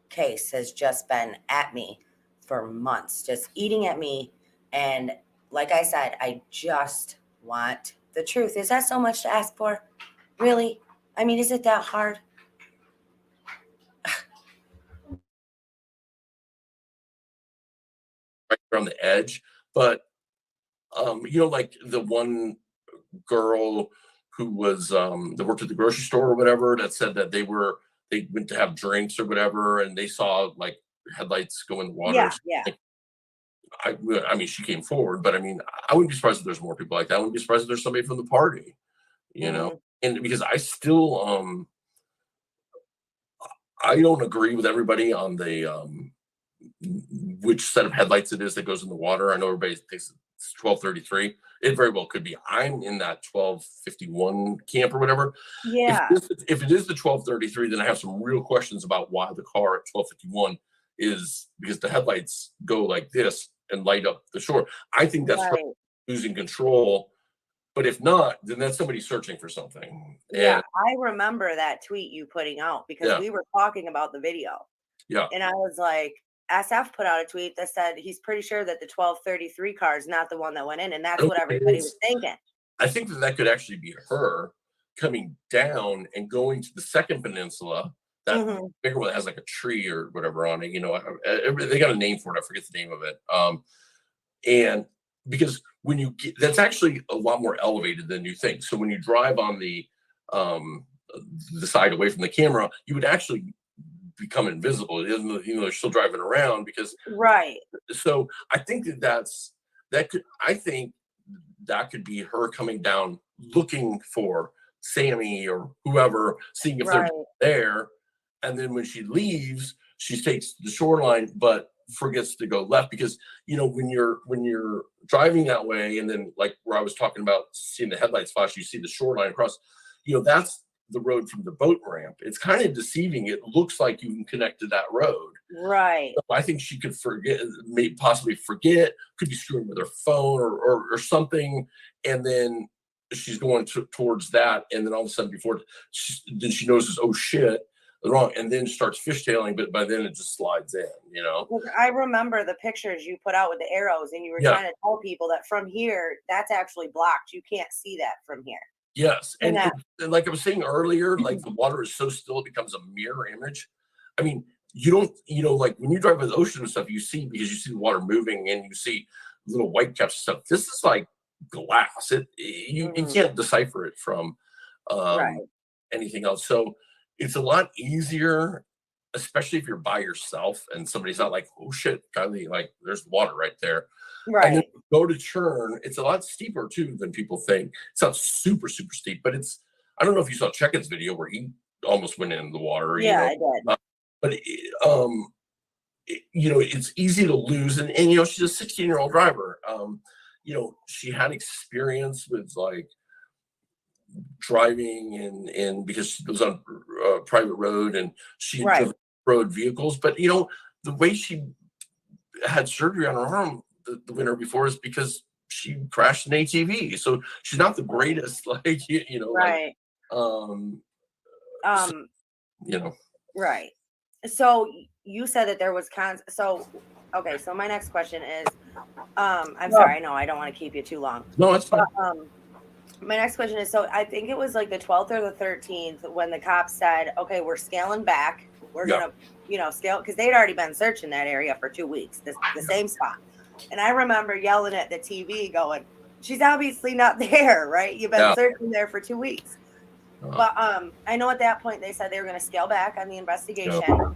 A: case has just been at me for months, just eating at me. And like I said, I just want the truth. Is that so much to ask for? Really? I mean, is it that hard?
B: Right on the edge, but like the one girl who was that worked at the grocery store or whatever that said that they went to have drinks or whatever, and they saw like headlights go in the water.
A: Yeah.
B: I mean, she came forward, but I mean, I wouldn't be surprised if there's more people like that. I wouldn't be surprised if there's somebody from the party, and because I still I don't agree with everybody on the which set of headlights it is that goes in the water. I know everybody thinks it's 1233. It very well could be. I'm in that 1251 camp or whatever.
A: Yeah.
B: If it is the 1233, then I have some real questions about why the car at 1251 is, because the headlights go like this and light up the shore. I think that's
A: Right.
B: losing control. But if not, then that's somebody searching for something.
A: Yeah,
B: And
A: I remember that tweet you putting out because
B: Yeah.
A: we were talking about the video.
B: Yeah.
A: And I was like, SF put out a tweet that said he's pretty sure that the 1233 car is not the one that went in. And that's what everybody was thinking.
B: I think that could actually be her coming down and going to the second peninsula, that
A: Mhm.
B: bigger one that has like a tree or whatever on it. They got a name for it. I forget the name of it. And because when you get, that's actually a lot more elevated than you think. So when you drive on the side away from the camera, you would actually become invisible. They're still driving around because.
A: Right.
B: So I think that could be her coming down looking for Sammy or whoever, seeing if
A: Right.
B: they're there. And then when she leaves, she takes the shoreline, but forgets to go left because, when you're driving that way, and then like where I was talking about seeing the headlights flash, you see the shoreline across, that's the road from the boat ramp. It's kind of deceiving. It looks like you can connect to that road.
A: Right.
B: So I think she could possibly forget, could be screwing with her phone or something. And then she's going towards that. And then all of a sudden then she notices, oh shit, wrong. And then starts fishtailing, but by then it just slides in,
A: Look, I remember the pictures you put out with the arrows and you were
B: Yeah.
A: trying to tell people that from here, that's actually blocked. You can't see that from here.
B: Yes. And,
A: Yeah.
B: and like I was saying earlier, like the water is so still, it becomes a mirror image. I mean, you don't, like when you drive by the ocean and stuff, because you see the water moving and you see little white caps and stuff. This is like glass. You
A: Mhm.
B: can't decipher it from
A: Right.
B: anything else. So it's a lot easier, especially if you're by yourself and somebody's not like, oh shit, Kylie, like there's water right there. And then
A: Right.
B: go to churn, it's a lot steeper too than people think. It's not super, super steep, but I don't know if you saw Checkett's video where he almost went into the water,
A: Yeah, I did.
B: but it's easy to lose. And she's a 16-year-old driver. She had experience with like driving and because she was on a private road and she had
A: Right.
B: driven road vehicles. But, the way she had surgery on her arm the winter before is because she crashed an ATV. So she's not the greatest, like,
A: Right.
B: um, so,
A: Um,
B: you know,
A: right. So you said that there was okay, so my next question is, I'm sorry, no, I don't want to keep you too long.
B: no, it's fine.
A: My next question is, so I think it was like the 12th or the 13th when the cops said, okay, we're scaling back. We're
B: Yeah.
A: gonna, scale, because they'd already been searching that area for 2 weeks, the same spot. And I remember yelling at the TV going, she's obviously not there, right? You've been
B: Yeah.
A: searching there for 2 weeks.
B: Uh,
A: But I know at that point they said they were going to scale back on the investigation.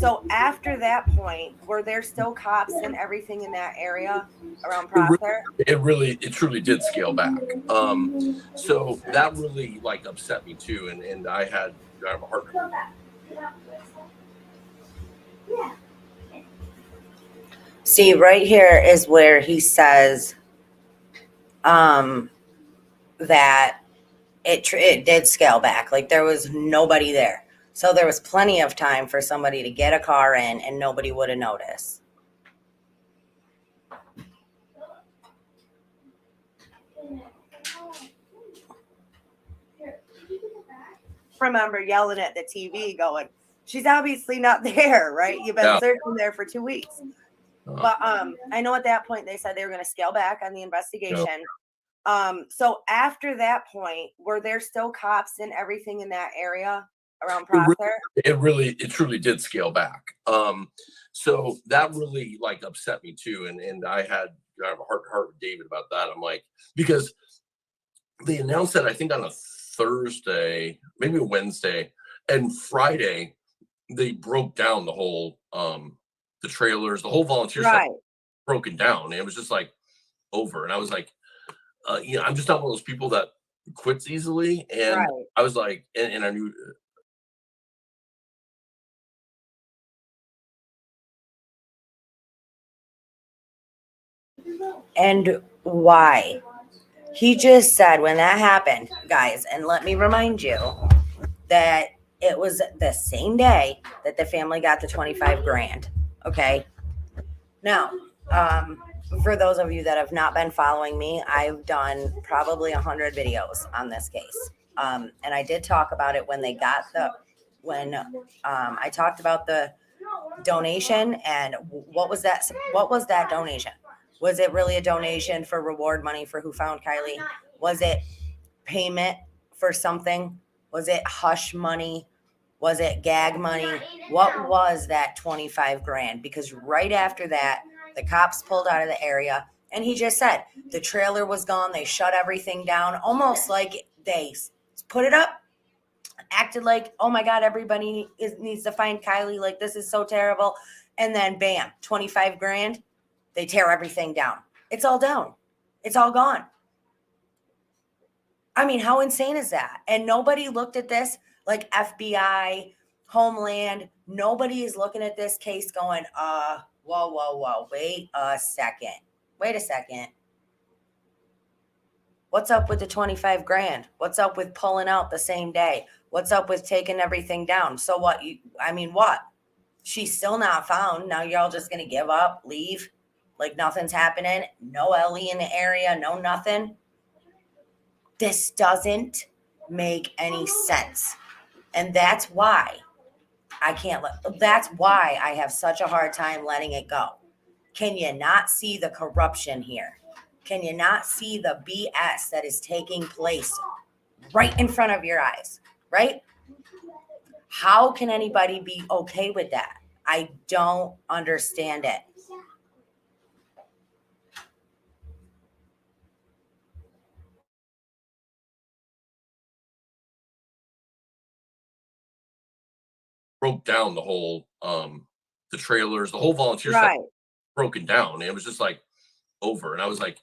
A: So after that point, were there still cops and everything in that area around Prosser?
B: it truly did scale back. So that really like upset me too. And I have a heart.
A: See, right here is where he says that it did scale back. Like there was nobody there. So there was plenty of time for somebody to get a car in and nobody would have noticed. Remember yelling at the TV going, she's obviously not there, right? You've been
B: Yeah.
A: searching there for 2 weeks. But I know at that point they said they were going to scale back on the investigation. So after that point, were there still cops and everything in that area around Prosser?
B: It truly did scale back. So that really like upset me too. And I have a heart to heart with David about that. I'm like, because they announced that I think on a Thursday, maybe a Wednesday, and Friday they broke down the whole the trailers, the whole volunteer stuff
A: Right.
B: broken down. And it was just like over. And I was like, I'm just not one of those people that quits easily. And
A: Right.
B: I was like, and I knew.
A: And why? He just said when that happened, guys, and let me remind you that it was the same day that the family got the 25 grand. Okay. Now, for those of you that have not been following me, I've done probably 100 videos on this case. And I did talk about it when they got I talked about the donation and what was that donation? Was it really a donation for reward money for Who Found Kylie? Was it payment for something? Was it hush money? Was it gag money? What was that 25 grand? Because right after that, the cops pulled out of the area and he just said the trailer was gone. They shut everything down, almost like they put it up, acted like, oh my God, everybody needs to find Kylie. Like, this is so terrible. And then bam, 25 grand. They tear everything down. It's all down. It's all gone. I mean, how insane is that? And nobody looked at this like FBI, Homeland. Nobody is looking at this case going, whoa. Wait a second. What's up with the 25 grand? What's up with pulling out the same day? What's up with taking everything down? So what? What? She's still not found. Now y'all just going to give up, leave? Like nothing's happening? No Ellie in the area, no nothing? This doesn't make any sense. And that's why that's why I have such a hard time letting it go. Can you not see the corruption here? Can you not see the BS that is taking place right in front of your eyes, right? How can anybody be okay with that? I don't understand it.
B: broke down the whole the trailers, the whole volunteer stuff
A: Right.
B: broken down. And it was just like over. And I was like,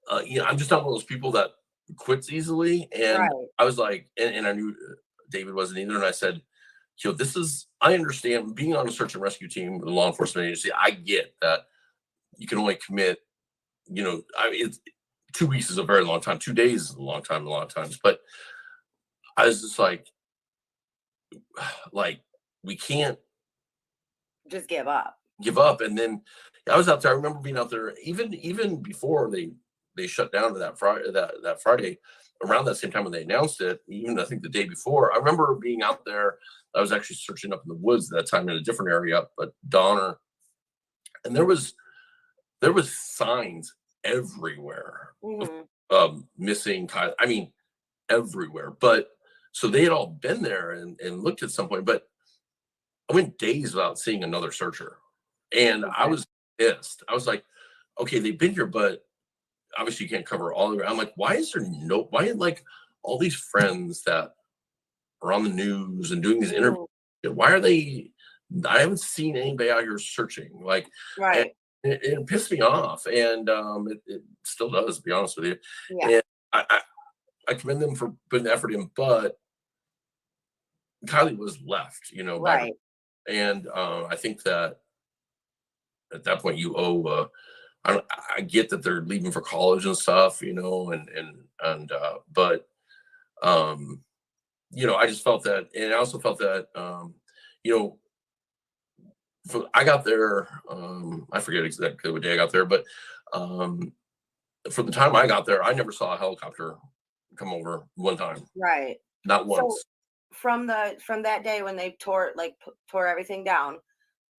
B: I'm just not one of those people that quits easily. And
A: Right.
B: I was like, and I knew David wasn't either. And I said, I understand being on a search and rescue team with a law enforcement agency. I get that you can only commit, it's 2 weeks is a very long time. 2 days is a long time, a lot of times. But I was just like, we can't
A: Just give up.
B: give up. And then I was out there. I remember being out there even before they shut down to that Friday, that Friday, around that same time when they announced it, even I think the day before. I remember being out there. I was actually searching up in the woods at that time in a different area up at Donner, and there was signs everywhere
A: Mhm.
B: missing. I mean, everywhere. But so they had all been there and looked at some point, but I went days without seeing another searcher. And I
A: Okay.
B: was pissed. I was like, okay, they've been here, but obviously you can't cover all of it. I'm like, why like all these friends that are on the news and doing these interviews,
A: Mhm.
B: why are they? I haven't seen anybody out here searching. Like,
A: Right.
B: it pissed me off. And it still does, to be honest with you.
A: Yeah.
B: And I commend them for putting the effort in, but Kylie was left,
A: Right.
B: and I think that at that point you owe. I get that they're leaving for college and stuff, but I just felt that, and I also felt that, you know, I got there. I forget exactly what day I got there, but from the time I got there, I never saw a helicopter come over one time,
A: Right.
B: not
A: So
B: once.
A: from that day when they tore everything down,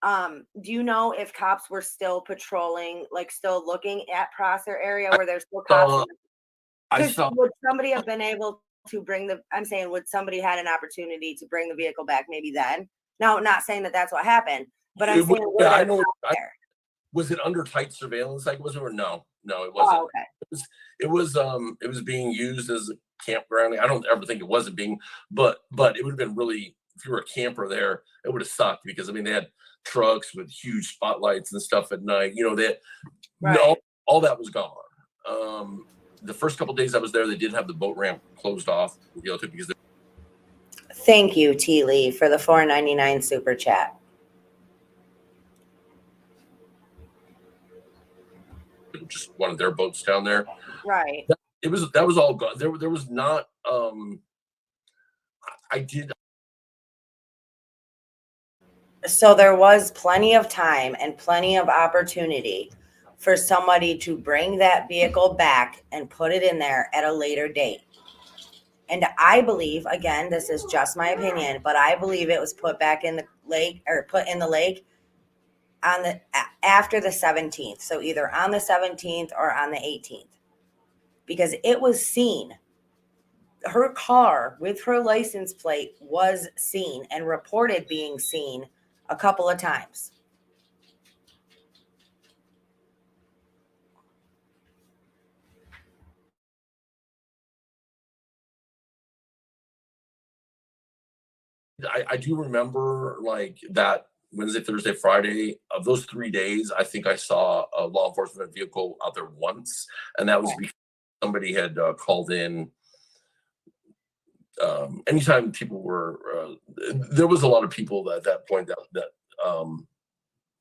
A: do you know if cops were still patrolling, like still looking at Prosser area where there's still cops?
B: saw, I
A: Because
B: saw.
A: would somebody have been able to I'm saying, would somebody had an opportunity to bring the vehicle back maybe then? No, not saying that that's what happened, but I'm
B: It was,
A: saying,
B: yeah,
A: were
B: I
A: there
B: know.
A: cops there?
B: Was it under tight surveillance? Like, was it? Or no, it
A: Oh,
B: wasn't.
A: okay.
B: It was being used as a campground. I don't ever think it wasn't being, but it would have been really, if you were a camper there, it would have sucked because I mean they had trucks with huge spotlights and stuff at night. They had,
A: Right.
B: all that was gone. The first couple days I was there, they did have the boat ramp closed off, because they
A: Thank you, T. Lee, for the $4.99 super chat.
B: just wanted their boats down there.
A: Right.
B: That was all gone. There was not. I did.
A: So there was plenty of time and plenty of opportunity for somebody to bring that vehicle back and put it in there at a later date. And I believe, again, this is just my opinion, but I believe it was put back in the lake, or put in the lake on the after the 17th. So either on the 17th or on the 18th, because it was seen. Her car with her license plate was seen and reported being seen a couple of times.
B: I do remember like that Wednesday, Thursday, Friday of those 3 days. I think I saw a law enforcement vehicle out there once, and that was because somebody had called in. Anytime people were, there was a lot of people at that point that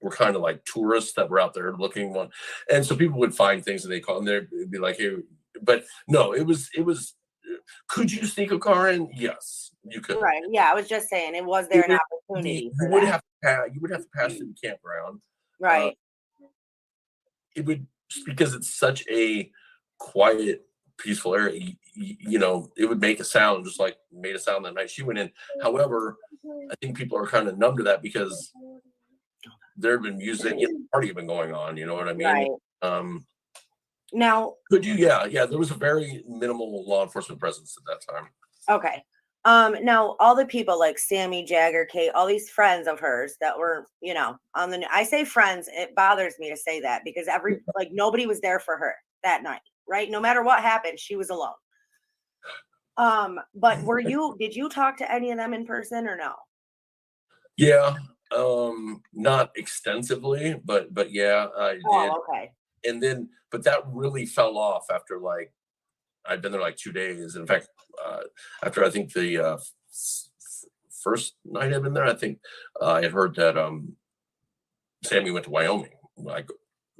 B: were kind of like tourists that were out there looking one, and so people would find things and they call and they'd be like, "Hey," but no, it was. Could you sneak a car in? Yes, you could.
A: Right. Yeah, I was just saying, it was there an opportunity for
B: You would
A: that.
B: have to pass through the campground.
A: Right.
B: It would, because it's such a quiet, peaceful area. It would make a sound, just like made a sound that night she went in. However, I think people are kind of numb to that because there had been music, party had been going on. You know what I mean?
A: Right. Now,
B: could you? Yeah. There was a very minimal law enforcement presence at that time.
A: okay. Now all the people like Sammy, Jagger, Kate, all these friends of hers that were, on I say friends, it bothers me to say that because nobody was there for her that night, right? No matter what happened, she was alone. But did you talk to any of them in person or no?
B: Yeah, not extensively, but yeah, I did.
A: Oh, okay.
B: And then, but that really fell off after like I'd been there like 2 days. In fact, after I think the first night I'd been there, I think I had heard that Sammy went to Wyoming. Like,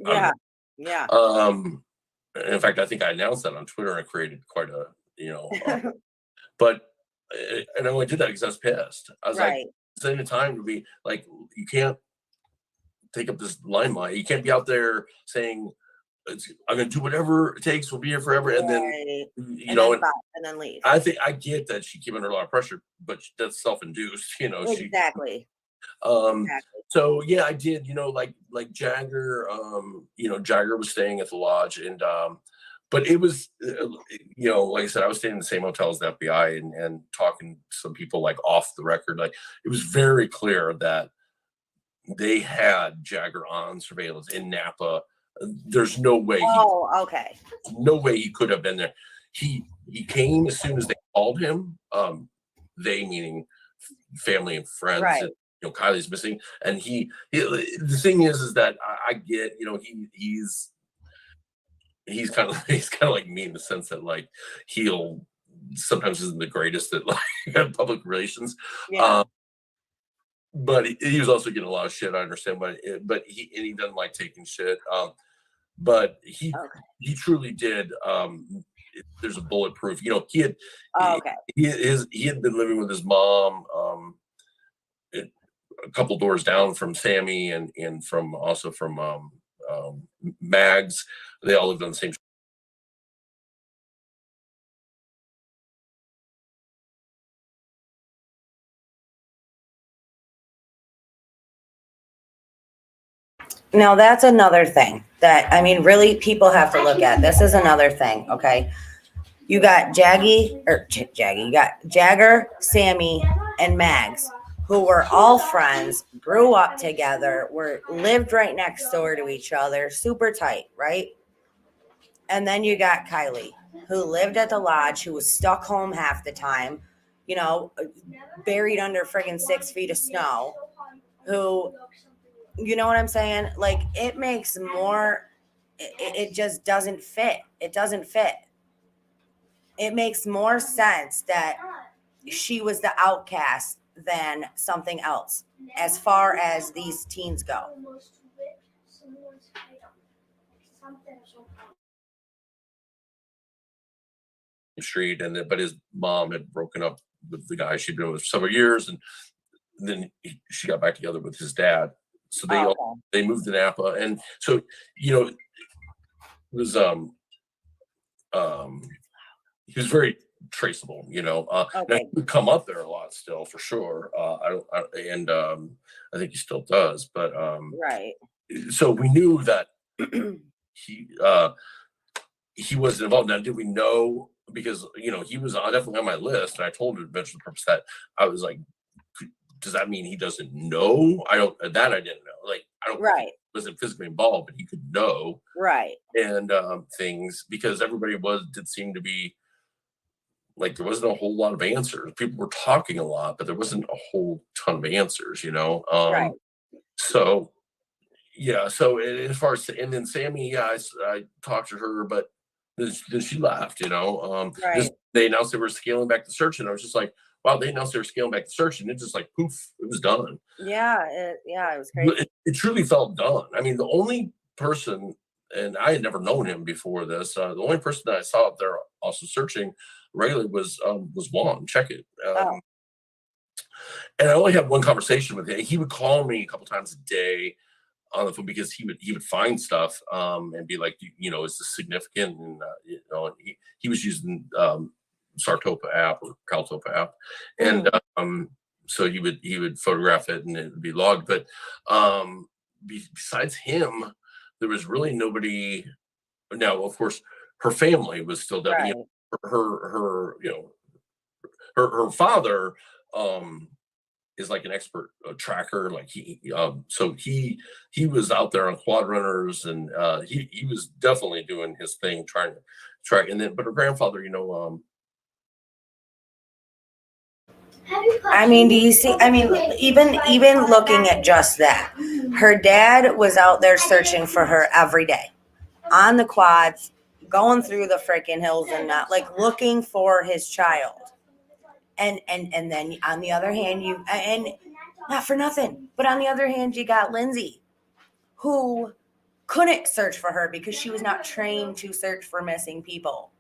B: out of
A: Yeah. Yeah.
B: in fact, I think I announced that on Twitter and created quite a, but and I only did that because I was pissed. I was like,
A: Right.
B: it's any time to be like, you can't take up this limelight. You can't be out there saying, I'm going to do whatever it takes. We'll be here forever. And then,
A: Right.
B: you
A: And
B: know,
A: then
B: and
A: bop, and then leave.
B: I think I get that she came under a lot of pressure, but that's self-induced, she,
A: Exactly. Exactly.
B: so yeah, I did, like Jagger, Jagger was staying at the lodge and, but it was, like I said, I was staying in the same hotel as the FBI and talking to some people like off the record. Like it was very clear that they had Jagger on surveillance in Napa. There's no way,
A: Oh, okay.
B: no way he could have been there. He came as soon as they called him. They meaning family and friends.
A: Right.
B: And, Kylie's missing, and he the thing is that I get, he's kind of like me in the sense that like he'll sometimes isn't the greatest at like public relations.
A: Yeah.
B: But he was also getting a lot of shit. I understand, but he doesn't like taking shit. But he truly did. There's a bulletproof. He had
A: Okay.
B: he had been living with his mom a couple doors down from Sammy and from also from Mags. They all lived on the same.
A: Now that's another thing that, I mean, really people have to look at. This is another thing, okay? You got you got Jagger, Sammy, and Mags, who were all friends, grew up together, lived right next door to each other, super tight, right? And then you got Kylie, who lived at the lodge, who was stuck home half the time, buried under friggin' 6 feet of snow, who, you know what I'm saying? Like, it makes more, it just doesn't fit. It doesn't fit. It makes more sense that she was the outcast than something else as far as these teens go.
B: Street, but his mom had broken up with the guy she'd been with for several years, and then she got back together with his dad. So they moved to Napa, and so it was he was very traceable.
A: Okay.
B: He would come up there a lot still for sure. I think he still does, but
A: Right.
B: So we knew that he wasn't involved. Now, did we know? Because he was definitely on my list, and I told him to mention the purpose that I was like, does that mean he doesn't know? I didn't know. Like, I don't.
A: Right.
B: Wasn't physically involved, but he could know.
A: Right.
B: And things, because everybody did seem to be like, there wasn't a whole lot of answers. People were talking a lot, but there wasn't a whole ton of answers.
A: Right.
B: So yeah. So as far as, and then Sammy, yeah, I talked to her, but then she left.
A: Right.
B: They announced they were scaling back the search, and I was just like, wow, they announced they were scaling back the search, and it just like poof, it was done.
A: Yeah, it was crazy.
B: It truly felt done. I mean, the only person, and I had never known him before this, the only person that I saw up there also searching regularly was Juan. Check it. And I only had one conversation with him. He would call me a couple times a day on the phone because he would find stuff and be like, is this significant? And he was using Sartopa app or Caltopa app, and so he would photograph it and it would be logged. But besides him, there was really nobody. Now, of course, her family was still there.
A: Right.
B: Her father is like an expert tracker. Like so he was out there on quad runners, and he was definitely doing his thing, trying to track. And then, but her grandfather,
A: I mean, do you see? I mean, even looking at just that, her dad was out there searching for her every day on the quads, going through the freaking hills and not like looking for his child. And then on the other hand, you and not for nothing, but on the other hand, you got Lindsay, who couldn't search for her because she was not trained to search for missing people,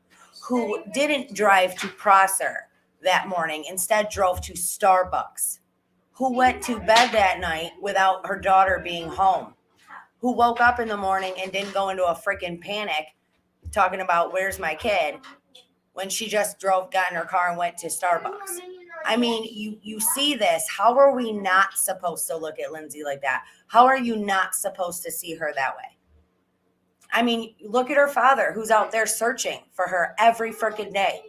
A: who didn't drive to Prosser that morning, instead drove to Starbucks, who went to bed that night without her daughter being home, who woke up in the morning and didn't go into a freaking panic talking about where's my kid when she just got in her car and went to Starbucks. I mean, you see this. How are we not supposed to look at Lindsay like that? How are you not supposed to see her that way? I mean, look at her father who's out there searching for her every freaking day.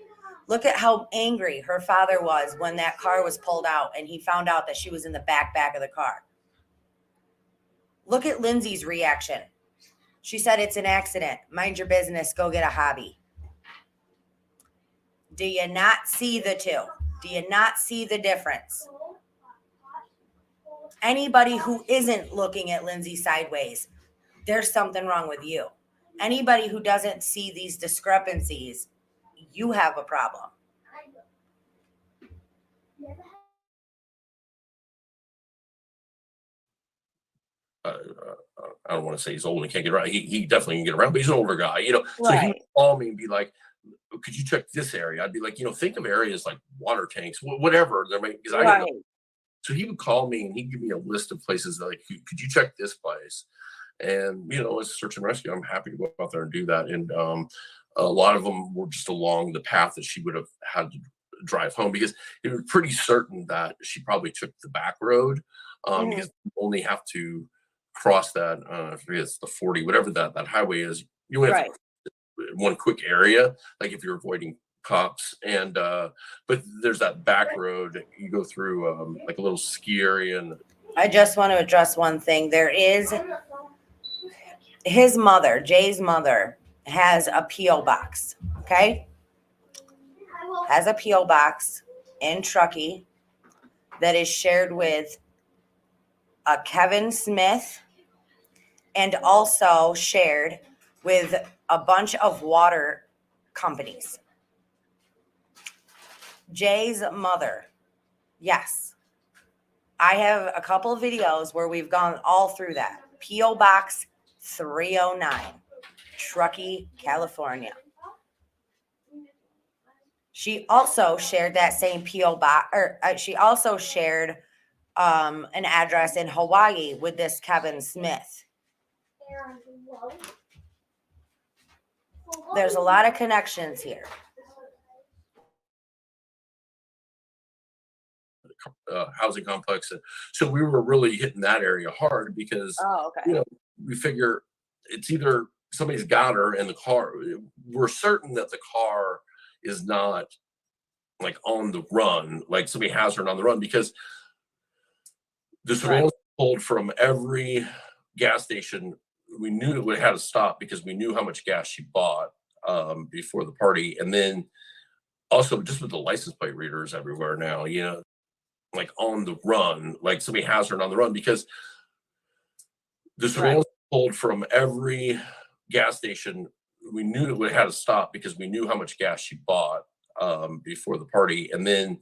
A: Look at how angry her father was when that car was pulled out and he found out that she was in the back of the car. Look at Lindsay's reaction. She said, it's an accident. Mind your business. Go get a hobby. Do you not see the two? Do you not see the difference? Anybody who isn't looking at Lindsay sideways, there's something wrong with you. Anybody who doesn't see these discrepancies, you have a problem.
B: I don't want to say he's old and can't get around. He definitely can get around, but he's an older guy, So he would
A: Right.
B: call me and be like, could you check this area? I'd be like, think of areas like water tanks, whatever. Because I don't know. So he would call me and he'd give me a list of places that, like, could you check this place? And, as search and rescue, I'm happy to go out there and do that. And a lot of them were just along the path that she would have had to drive home, because it was pretty certain that she probably took the back road, because you only have to cross that, I forget, it's the 40, whatever that highway is. You only have to one quick area, like if you're avoiding cops. And but there's that back road you go through, like a little ski area. And
A: I just want to address one thing. There is his mother, Jay's mother, has a P.O. box. Okay? Has a P.O. box in Truckee that is shared with a Kevin Smith and also shared with a bunch of water companies. Jay's mother, yes. I have a couple of videos where we've gone all through that. P.O. Box 309, Truckee, California. She also shared that same P.O. box, she also shared an address in Hawaii with this Kevin Smith. There's a lot of connections here.
B: Housing complex. So we were really hitting that area hard because, we figure it's either somebody's got her in the car. We're certain that the car is not like on the run, like somebody has her on the run, because the surveillance pulled from every gas station. We knew it would have to stop because we knew how much gas she bought before the party. And then also just with the license plate readers everywhere now, like on the run, like somebody has her on the run, because the surveillance pulled from every gas station. We knew it would have to stop because we knew how much gas she bought before the party. And then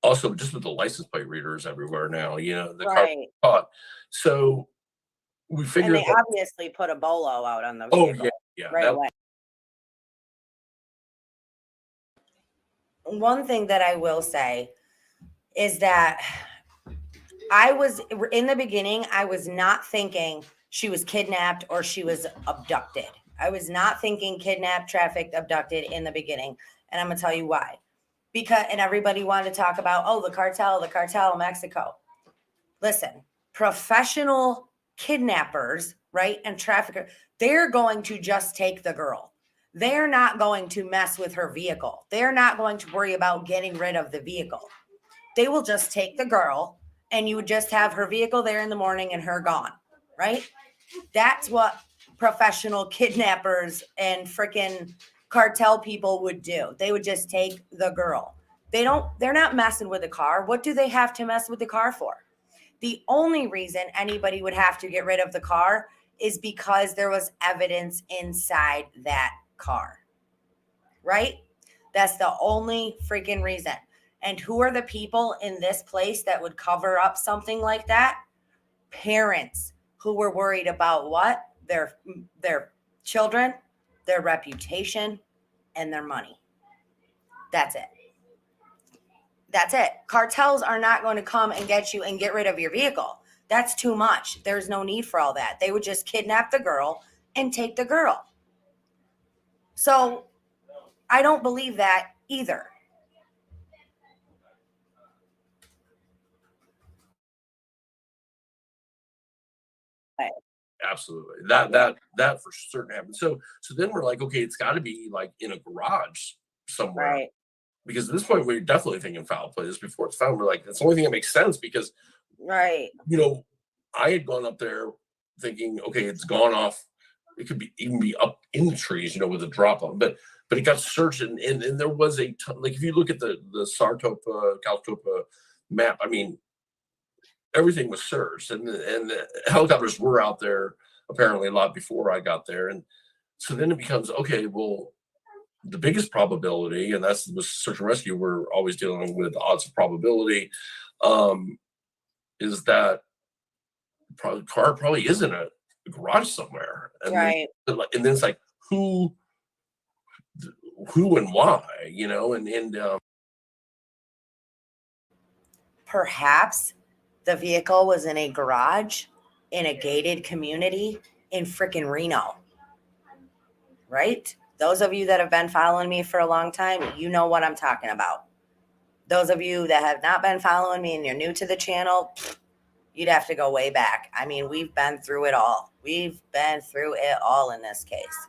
B: also just with the license plate readers everywhere now, the car caught. So we figured.
A: And they obviously put a bolo out on the vehicle. Right away. One thing that I will say is that in the beginning, I was not thinking she was kidnapped or she was abducted. I was not thinking kidnapped, trafficked, abducted in the beginning. And I'm going to tell you why. And everybody wanted to talk about, the cartel, Mexico. Listen, professional kidnappers, right, and traffickers, they're going to just take the girl. They're not going to mess with her vehicle. They're not going to worry about getting rid of the vehicle. They will just take the girl, and you would just have her vehicle there in the morning and her gone, right? That's what professional kidnappers and freaking cartel people would do. They would just take the girl. They're not messing with the car. What do they have to mess with the car for? The only reason anybody would have to get rid of the car is because there was evidence inside that car, right? That's the only freaking reason. And who are the people in this place that would cover up something like that? Parents who were worried about what? Their children, their reputation, and their money. That's it. That's it. Cartels are not going to come and get you and get rid of your vehicle. That's too much. There's no need for all that. They would just kidnap the girl and take the girl. So I don't believe that either.
B: Absolutely. That for certain happened. So then we're like, okay, it's got to be like in a garage somewhere.
A: Right.
B: Because at this point, we're definitely thinking foul play. This before it's found. We're like, that's the only thing that makes sense because,
A: Right.
B: I had gone up there thinking, okay, it's gone off. It could even be up in the trees, with a drop on. But it got searched, and there was a ton. Like if you look at the Sartopa, Caltopa map, I mean, everything was searched, and the helicopters were out there apparently a lot before I got there, and so then it becomes okay. Well, the biggest probability, and that's with search and rescue, we're always dealing with odds of probability, is that car probably is in a garage somewhere, and
A: Right.
B: then it's like who and why, and
A: Perhaps the vehicle was in a garage in a gated community in freaking Reno. Right? Those of you that have been following me for a long time, you know what I'm talking about. Those of you that have not been following me and you're new to the channel, you'd have to go way back. I mean, we've been through it all. We've been through it all in this case.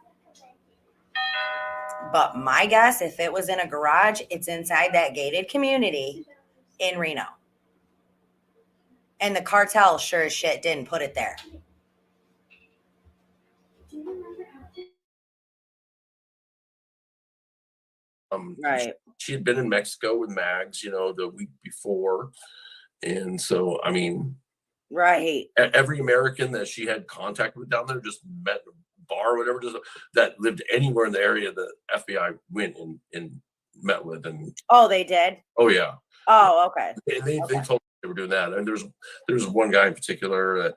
A: But my guess, if it was in a garage, it's inside that gated community in Reno. And the cartel sure as shit didn't put it there. Right.
B: She had been in Mexico with Mags, the week before. And so, I mean,
A: right.
B: Every American that she had contact with down there just met in a bar or whatever, that lived anywhere in the area the FBI went and met with. And
A: oh, they did?
B: Oh, yeah.
A: Oh, okay.
B: And they told me they were doing that. And there's one guy in particular that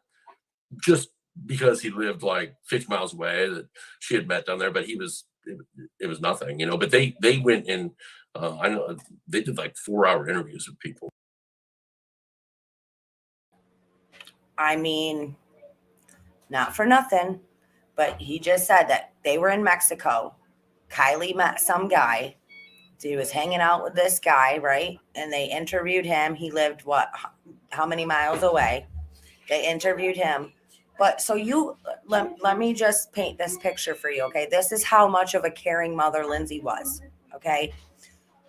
B: just because he lived like 50 miles away that she had met down there, but it was nothing, but they went and I know they did like 4-hour interviews with people.
A: I mean, not for nothing, but he just said that they were in Mexico. Kylie met some guy. He was hanging out with this guy, right? And they interviewed him. He lived how many miles away? They interviewed him. But so let me just paint this picture for you, okay? This is how much of a caring mother Lindsay was, okay?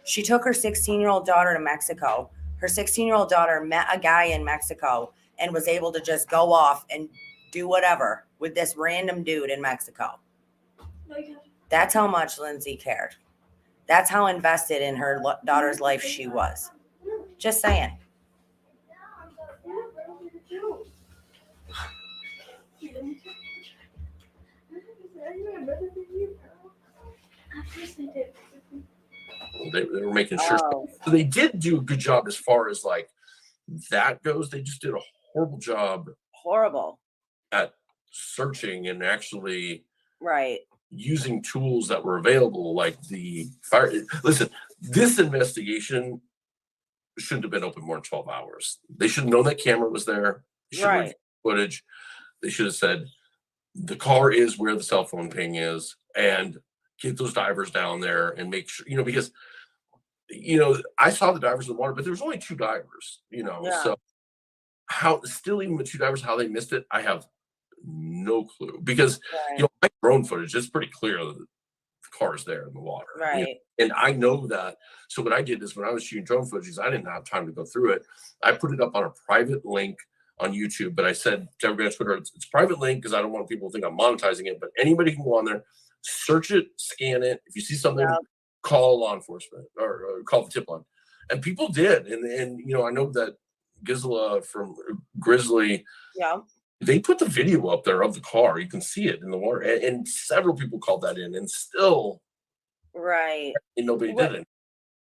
A: She took her 16-year-old daughter to Mexico. Her 16-year-old daughter met a guy in Mexico and was able to just go off and do whatever with this random dude in Mexico. That's how much Lindsay cared. That's how invested in her daughter's life she was. Just saying.
B: They were making sure. So they did do a good job as far as like that goes. They just did a horrible job.
A: Horrible.
B: At searching and actually
A: right
B: using tools that were available, like the fire. Listen, this investigation shouldn't have been open more than 12 hours. They should have known that camera was there. They should have footage. They should have said the car is where the cell phone ping is, and get those divers down there and make sure, because I saw the divers in the water, but there was only 2 divers, so even with 2 divers, how they missed it, I have no clue, because my drone footage, it's pretty clear that the car is there in the water,
A: right?
B: And I know that. So what I did is when I was shooting drone footage, I didn't have time to go through it. I put it up on a private link on YouTube, but I said to everybody on Twitter, it's a private link because I don't want people to think I'm monetizing it, but anybody can go on there, search it, scan it. If you see something, call law enforcement or call the tip line. and people did, and you know, I know that Gisela from Grizzly,
A: Yeah.
B: they put the video up there of the car. You can see it in the water, and several people called that in, and still,
A: Right.
B: and nobody did it.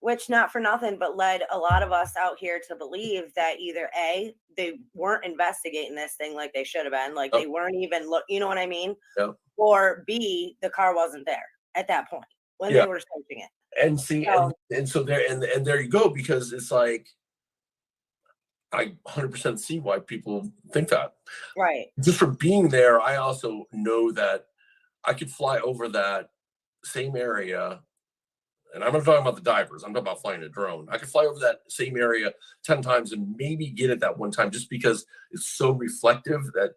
A: Which, not for nothing, but led a lot of us out here to believe that either A, they weren't investigating this thing like they should have been, like
B: Yep.
A: they weren't even you know what I mean?
B: Yep.
A: Or B, the car wasn't there at that point when
B: Yeah.
A: they were searching it.
B: And see,
A: So-
B: and so there, and there you go, because it's like, I 100% see why people think that.
A: Right.
B: Just for being there, I also know that I could fly over that same area, and I'm not talking about the divers. I'm talking about flying a drone. I could fly over that same area 10 times and maybe get it that one time, just because it's so reflective that.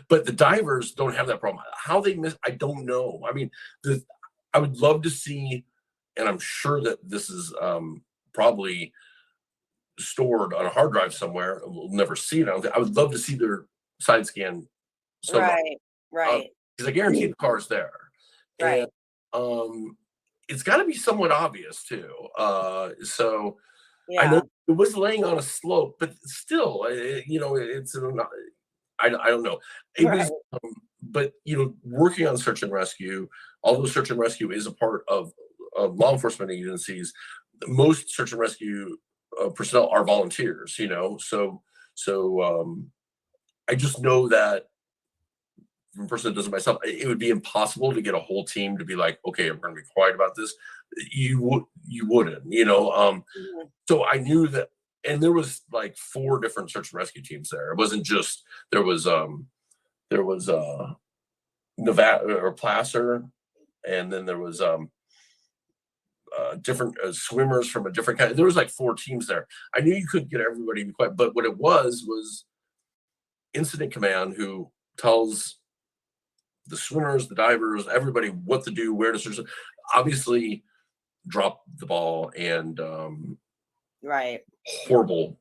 B: But the divers don't have that problem. How they miss, I don't know. I mean, I would love to see, and I'm sure that this is probably stored on a hard drive somewhere. We'll never see it. I would love to see their side scan.
A: Right.
B: Because I guarantee the car's there.
A: Right.
B: And it's got to be somewhat obvious too. So
A: Yeah.
B: I know it was laying on a slope, but still, you know, it's I don't know. It was, but you know, working on search and rescue, although search and rescue is a part of law enforcement agencies, most search and rescue personnel are volunteers. You know, so I just know that from a person that does it myself, it would be impossible to get a whole team to be like, okay, I'm going to be quiet about this. You wouldn't, you know.
A: Mhm.
B: So I knew that, and there was like 4 different search and rescue teams there. It wasn't just there was Nevada or Placer, and then there was different swimmers from a different kind. There was like 4 teams there. I knew you couldn't get everybody to be quiet, but what it was incident command, who tells the swimmers, the divers, everybody what to do, where to search. Obviously, drop the ball, and
A: Right.
B: horrible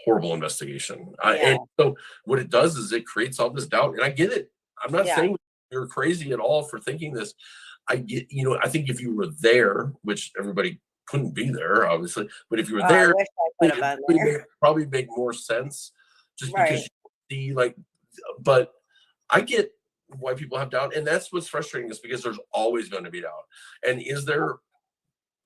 B: investigation.
A: Yeah.
B: And so what it does is it creates all this doubt, and I get it. I'm not
A: Yeah.
B: saying you're crazy at all for thinking this. I get, you know, I think if you were there, which everybody couldn't be there, obviously, but if you were
A: I
B: there,
A: wish I could have been there.
B: probably make more sense, just
A: Right.
B: because you see, like, but I get why people have doubt, and that's what's frustrating, is because there's always going to be doubt. And is there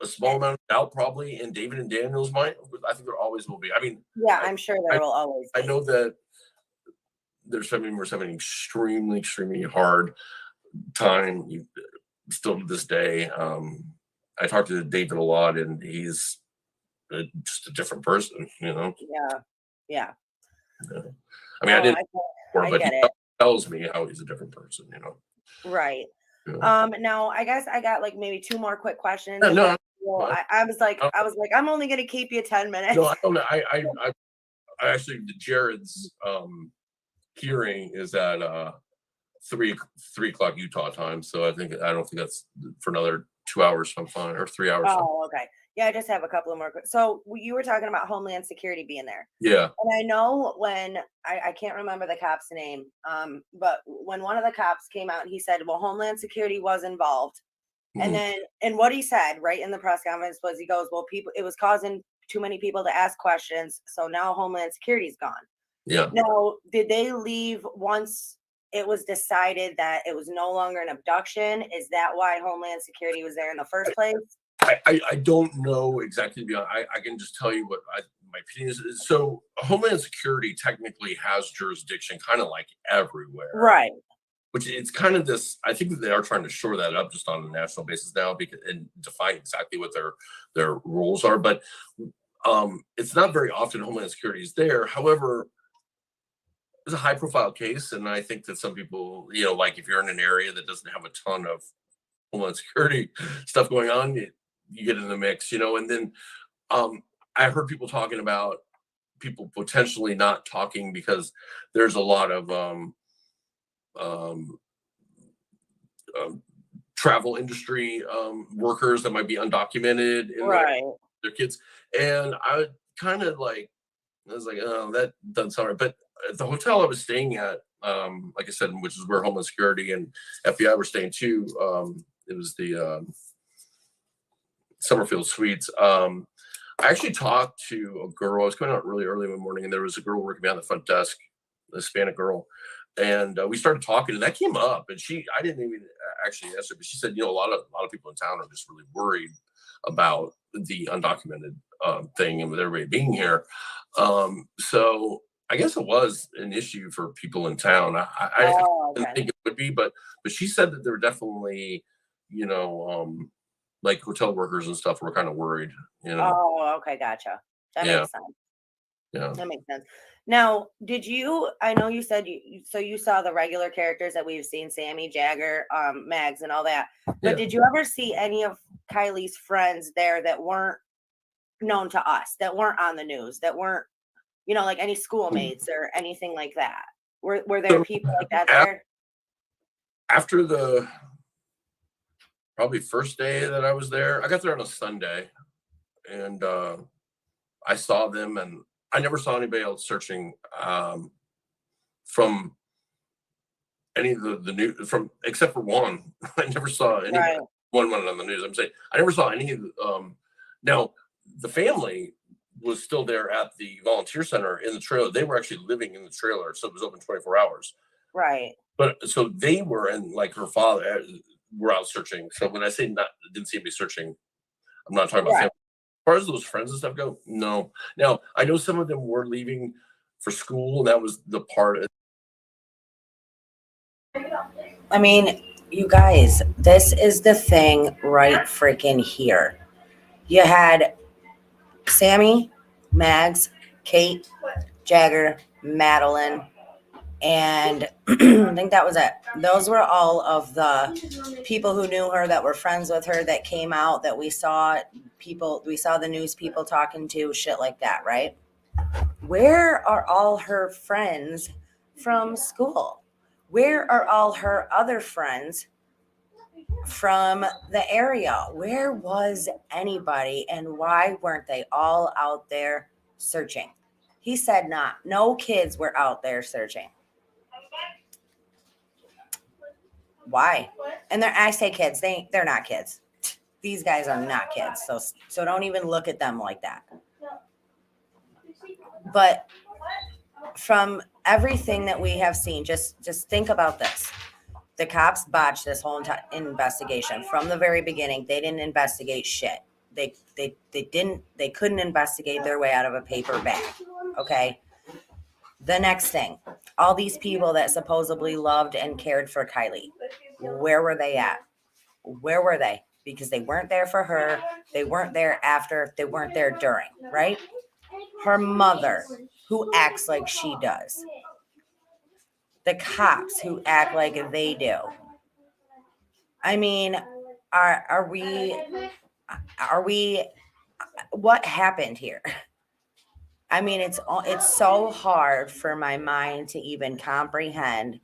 B: a small amount of doubt probably in David and Daniel's mind? I think there always will be. I mean,
A: Yeah, I'm sure there will always be.
B: I know that we're having an extremely hard time still to this day. I talked to David a lot, and he's just a different person, you know.
A: Yeah.
B: I mean, I didn't,
A: I
B: but
A: get
B: he
A: it.
B: tells me how he's a different person, you know.
A: Right.
B: Yeah.
A: Now I guess I got like maybe 2 more quick questions.
B: No,
A: Well, I was like, I'm only gonna keep you 10 minutes.
B: no, I don't know. I actually, Jared's hearing is at 3 o'clock Utah time, so I don't think that's for another 2 hours. So I'm fine, or 3 hours.
A: Oh, okay. Yeah, I just have a couple of more. So you were talking about Homeland Security being there.
B: Yeah.
A: And I know when I can't remember the cop's name, but when one of the cops came out, he said, well, Homeland Security was involved.
B: Mhm.
A: And then, and what he said right in the press conference was, he goes, well, it was causing too many people to ask questions. So now Homeland Security's gone.
B: Yeah.
A: Now, did they leave once it was decided that it was no longer an abduction? Is that why Homeland Security was there in the first place?
B: I don't know exactly. I can just tell you what my opinion is. So Homeland Security technically has jurisdiction kind of like everywhere.
A: Right.
B: Which it's kind of this, I think that they are trying to shore that up just on a national basis now, because and define exactly what their rules are. But it's not very often Homeland Security is there. However, it's a high profile case, and I think that some people, you know, like if you're in an area that doesn't have a ton of Homeland Security stuff going on, you get in the mix, you know. And then I heard people talking about people potentially not talking because there's a lot of travel industry workers that might be undocumented, and
A: Right.
B: their kids. And I was like, oh, that doesn't sound right. But at the hotel I was staying at, like I said, which is where Homeland Security and FBI were staying too, it was the Summerfield Suites. I actually talked to a girl. I was coming out really early one morning, and there was a girl working behind the front desk, a Hispanic girl, and we started talking, and that came up. And I didn't even actually ask her, but she said, a lot of people in town are just really worried about the undocumented thing and with everybody being here. So I guess it was an issue for people in town. I
A: Oh,
B: didn't
A: okay.
B: think it would be, but she said that there were definitely, like hotel workers and stuff were kind of worried.
A: Oh, okay, gotcha. That
B: Yeah,
A: makes sense.
B: yeah,
A: That makes sense. Now, I know you said so you saw the regular characters that we've seen, Sammy, Jagger, Mags, and all that. But
B: yeah.
A: did you ever see any of Kylie's friends there that weren't known to us, that weren't on the news, that weren't, like any schoolmates or anything like that? Were there
B: So
A: people like that
B: af-
A: there?
B: after the probably first day that I was there, I got there on a Sunday, and I saw them, and I never saw anybody else searching from any of the news from except for one. I never saw anybody.
A: Right,
B: One went on the news. I'm saying I never saw any of now the family was still there at the volunteer center in the trailer. They were actually living in the trailer, so it was open 24 hours.
A: right.
B: But so they were, and like her father were out searching. So when I say not didn't see anybody searching, I'm not talking about
A: Right.
B: family. As far as those friends and stuff go, no. Now I know some of them were leaving for school, and that was the part.
A: I mean, you guys, this is the thing right freaking here. You had Sammy, Mags, Kate, Jagger, Madeline, and I think that was it. Those were all of the people who knew her, that were friends with her, that came out, that we saw the news people talking to, shit like that, right? Where are all her friends from school? Where are all her other friends from the area? Where was anybody, and why weren't they all out there searching? He said no kids were out there searching. Why? And I say kids, they're not kids. These guys are not kids. So don't even look at them like that. But from everything that we have seen, just think about this. The cops botched this whole entire investigation from the very beginning. They didn't investigate shit. They couldn't investigate their way out of a paper bag. Okay. The next thing, all these people that supposedly loved and cared for Kylie, where were they at? Where were they? Because they weren't there for her. They weren't there after. They weren't there during, right? Her mother, who acts like she does. The cops, who act like they do. I mean, are we, what happened here? I mean, it's so hard for my mind to even comprehend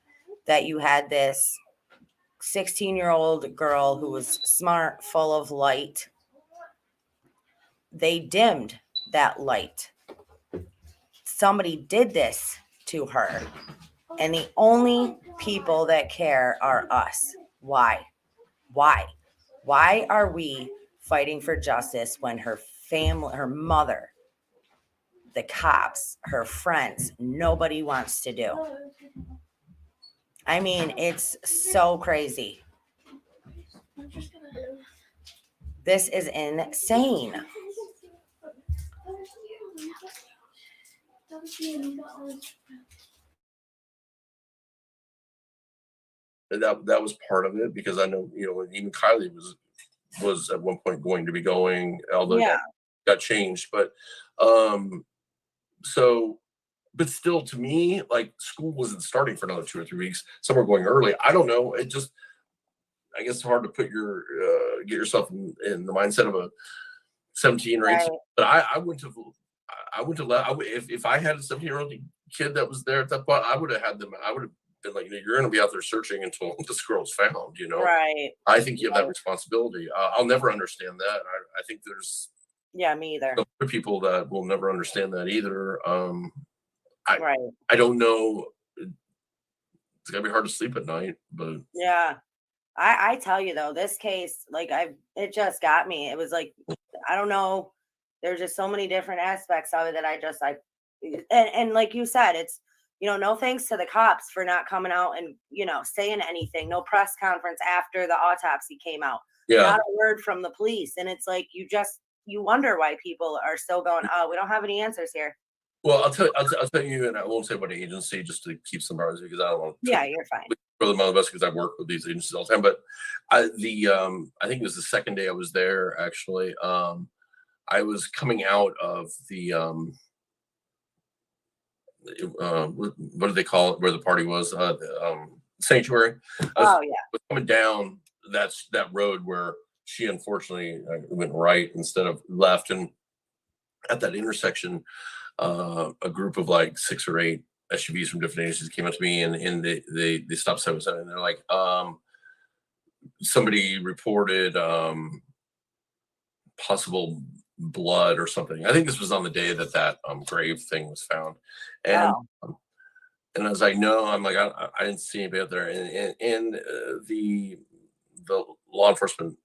A: that you had this 16-year-old girl who was smart, full of light. They dimmed that light. Somebody did this to her. And the only people that care are us. Why? Why? Why are we fighting for justice when her family, her mother, the cops, her friends, nobody wants to do? I mean, it's so crazy. This is insane.
B: And that was part of it because I know even Kylie was at one point going to be going, although
A: Yeah.
B: got changed. But so but still, to me, like, school wasn't starting for another 2 or 3 weeks. Some were going early. I don't know. I guess it's hard to put get yourself in the mindset of a 17 or 18.
A: Right.
B: But I wouldn't have. I wouldn't have let. If I had a 17-year-old kid that was there at that point, I would have had them. I would have been like, you're going to be out there searching until this girl's found.
A: Right.
B: I think you have that responsibility. I'll never understand that. I think there's
A: Yeah, me either.
B: other people that will never understand that either.
A: Right.
B: I don't know. It's gotta be hard to sleep at night, but
A: Yeah. I tell you though, this case, like it just got me. It was like, I don't know there's just so many different aspects of it that I just like, and like you said, it's, no thanks to the cops for not coming out and, saying anything. No press conference after the autopsy came out.
B: Yeah.
A: Not a word from the police. And it's like, you wonder why people are still going, oh, we don't have any answers here.
B: Well, I'll tell you, and I won't say what agency just to keep some bars because I don't want to.
A: Yeah, you're fine.
B: Throw them on the bus because I work with these agencies all the time. But I think it was the second day I was there. Actually, I was coming out of the what do they call it? Where the party was, the sanctuary.
A: Oh yeah.
B: Was coming down that road where she unfortunately went right instead of left, and at that intersection, a group of like 6 or 8 SUVs from different agencies came up to me, and they stopped sign, and they're like, somebody reported possible blood or something. I think this was on the day that grave thing was found, and and I was like, no, I'm like, I didn't see anybody out there, and the law enforcement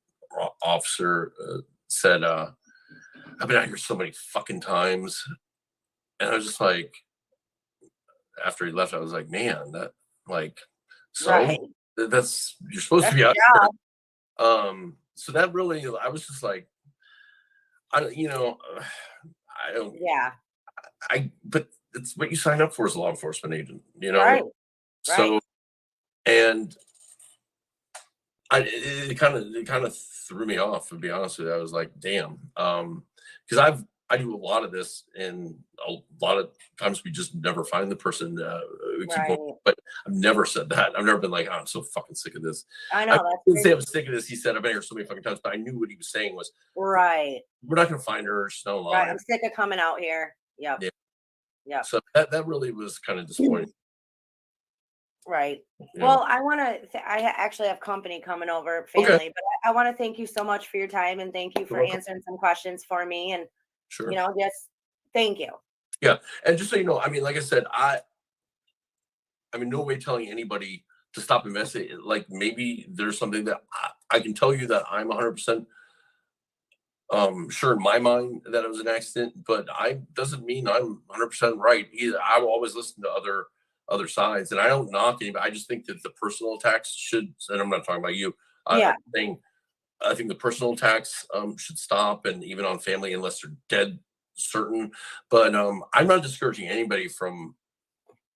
B: officer said, I've been out here so many fucking times, and I was just like, after he left, I was like, man, that like, so
A: Right.
B: that's you're supposed to be out here. So that really, I was just like, I don't, I don't,
A: Yeah.
B: but it's what you sign up for as a law enforcement agent,
A: Right.
B: So, and it kind of threw me off, to be honest with you. I was like, damn, because I do a lot of this, and a lot of times we just never find the person. We keep going, but I've never said that. I've never been like, oh, I'm so fucking sick of this.
A: I know.
B: I didn't say I'm sick of this. He said I've been here so many fucking times, but I knew what he was saying was
A: right.
B: We're not going to find her. She's not alive.
A: Right. I'm sick of coming out here. Yep.
B: Yeah.
A: Yeah.
B: So that really was kind of disappointing.
A: Right.
B: Yeah.
A: Well, I actually have company coming over, family, but I want to thank you so much for your time, and thank you for answering some questions for me. And,
B: Sure.
A: just thank you.
B: Yeah. And just so you know, I mean, like I said, I mean, no way telling anybody to stop investigating. Like maybe there's something that I can tell you that I'm 100% sure in my mind that it was an accident, but I doesn't mean I'm 100% right either. I will always listen to other sides, and I don't knock anybody. I just think that the personal attacks should, and I'm not talking about you.
A: Yeah.
B: I think the personal attacks should stop, and even on family, unless they're dead certain. But I'm not discouraging anybody from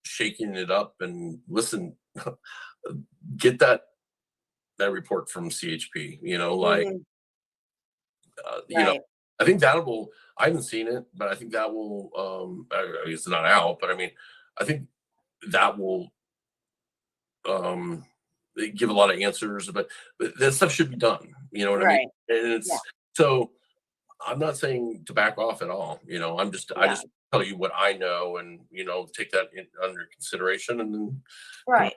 B: shaking it up. And listen, get that report from CHP. Like
A: Right.
B: I think that will. I haven't seen it, but I think that will. It's not out, but I mean, I think that will give a lot of answers. But that stuff should be done. You know what I mean? And it's so. I'm not saying to back off at all. I'm just I just tell you what I know, and take that under consideration, and then
A: right.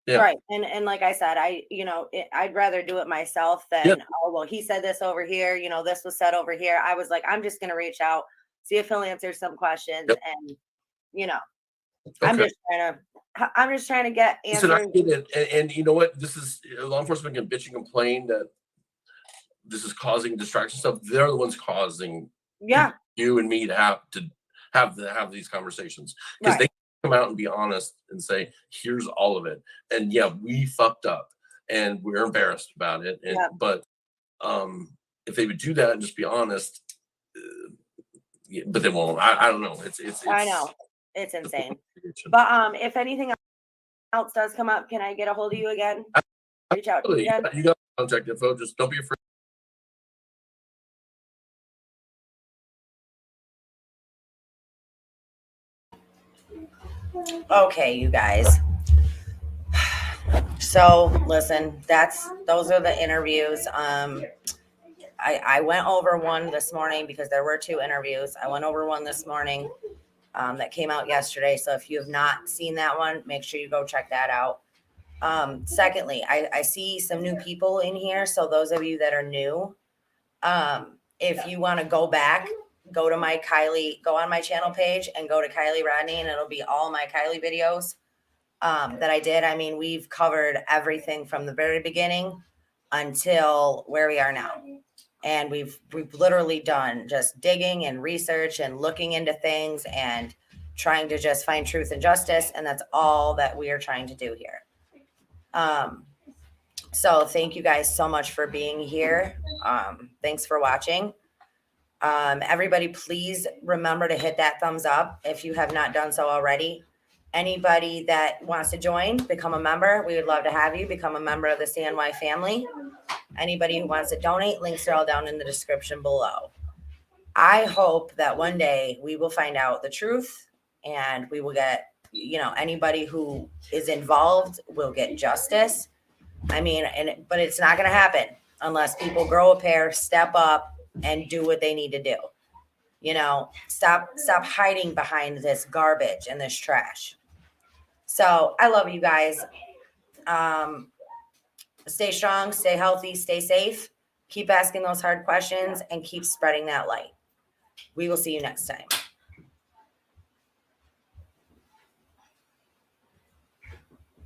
B: Yeah.
A: Right. And like I said, I'd rather do it myself than, oh, well, he said this over here, this was said over here. I was like, I'm just going to reach out, see if he'll answer some questions. And, I'm just trying to get answers.
B: Listen, I get it. And you know what? This is law enforcement can bitch and complain that this is causing distraction stuff. They're the ones causing you and me to have these conversations, because they come out and be honest and say, here's all of it. And we fucked up and we're embarrassed about it. And, but if they would do that and just be honest, but they won't. I don't know. It's
A: I know it's insane. But if anything else does come up, can I get a hold of you again? Reach out to you again.
B: You got contact info. Just don't be afraid.
A: Okay, you guys. So listen, those are the interviews. I went over one this morning because there were 2 interviews. I went over one this morning that came out yesterday. So if you have not seen that one, make sure you go check that out. Secondly, I see some new people in here. So those of you that are new, if you want to go back, go on my channel page and go to Kylie Rodney, and it'll be all my Kylie videos that I did. I mean, we've covered everything from the very beginning until where we are now. And we've literally done just digging and research and looking into things and trying to just find truth and justice. And that's all that we are trying to do here. So thank you guys so much for being here. Thanks for watching. Everybody, please remember to hit that thumbs up if you have not done so already. Anybody that wants to join, become a member. We would love to have you become a member of the CNY family. Anybody who wants to donate, links are all down in the description below. I hope that one day we will find out the truth and we will get, anybody who is involved will get justice. But it's not going to happen unless people grow a pair, step up, and do what they need to do. Stop hiding behind this garbage and this trash. So I love you guys. Stay strong, stay healthy, stay safe. Keep asking those hard questions and keep spreading that light. We will see you next time.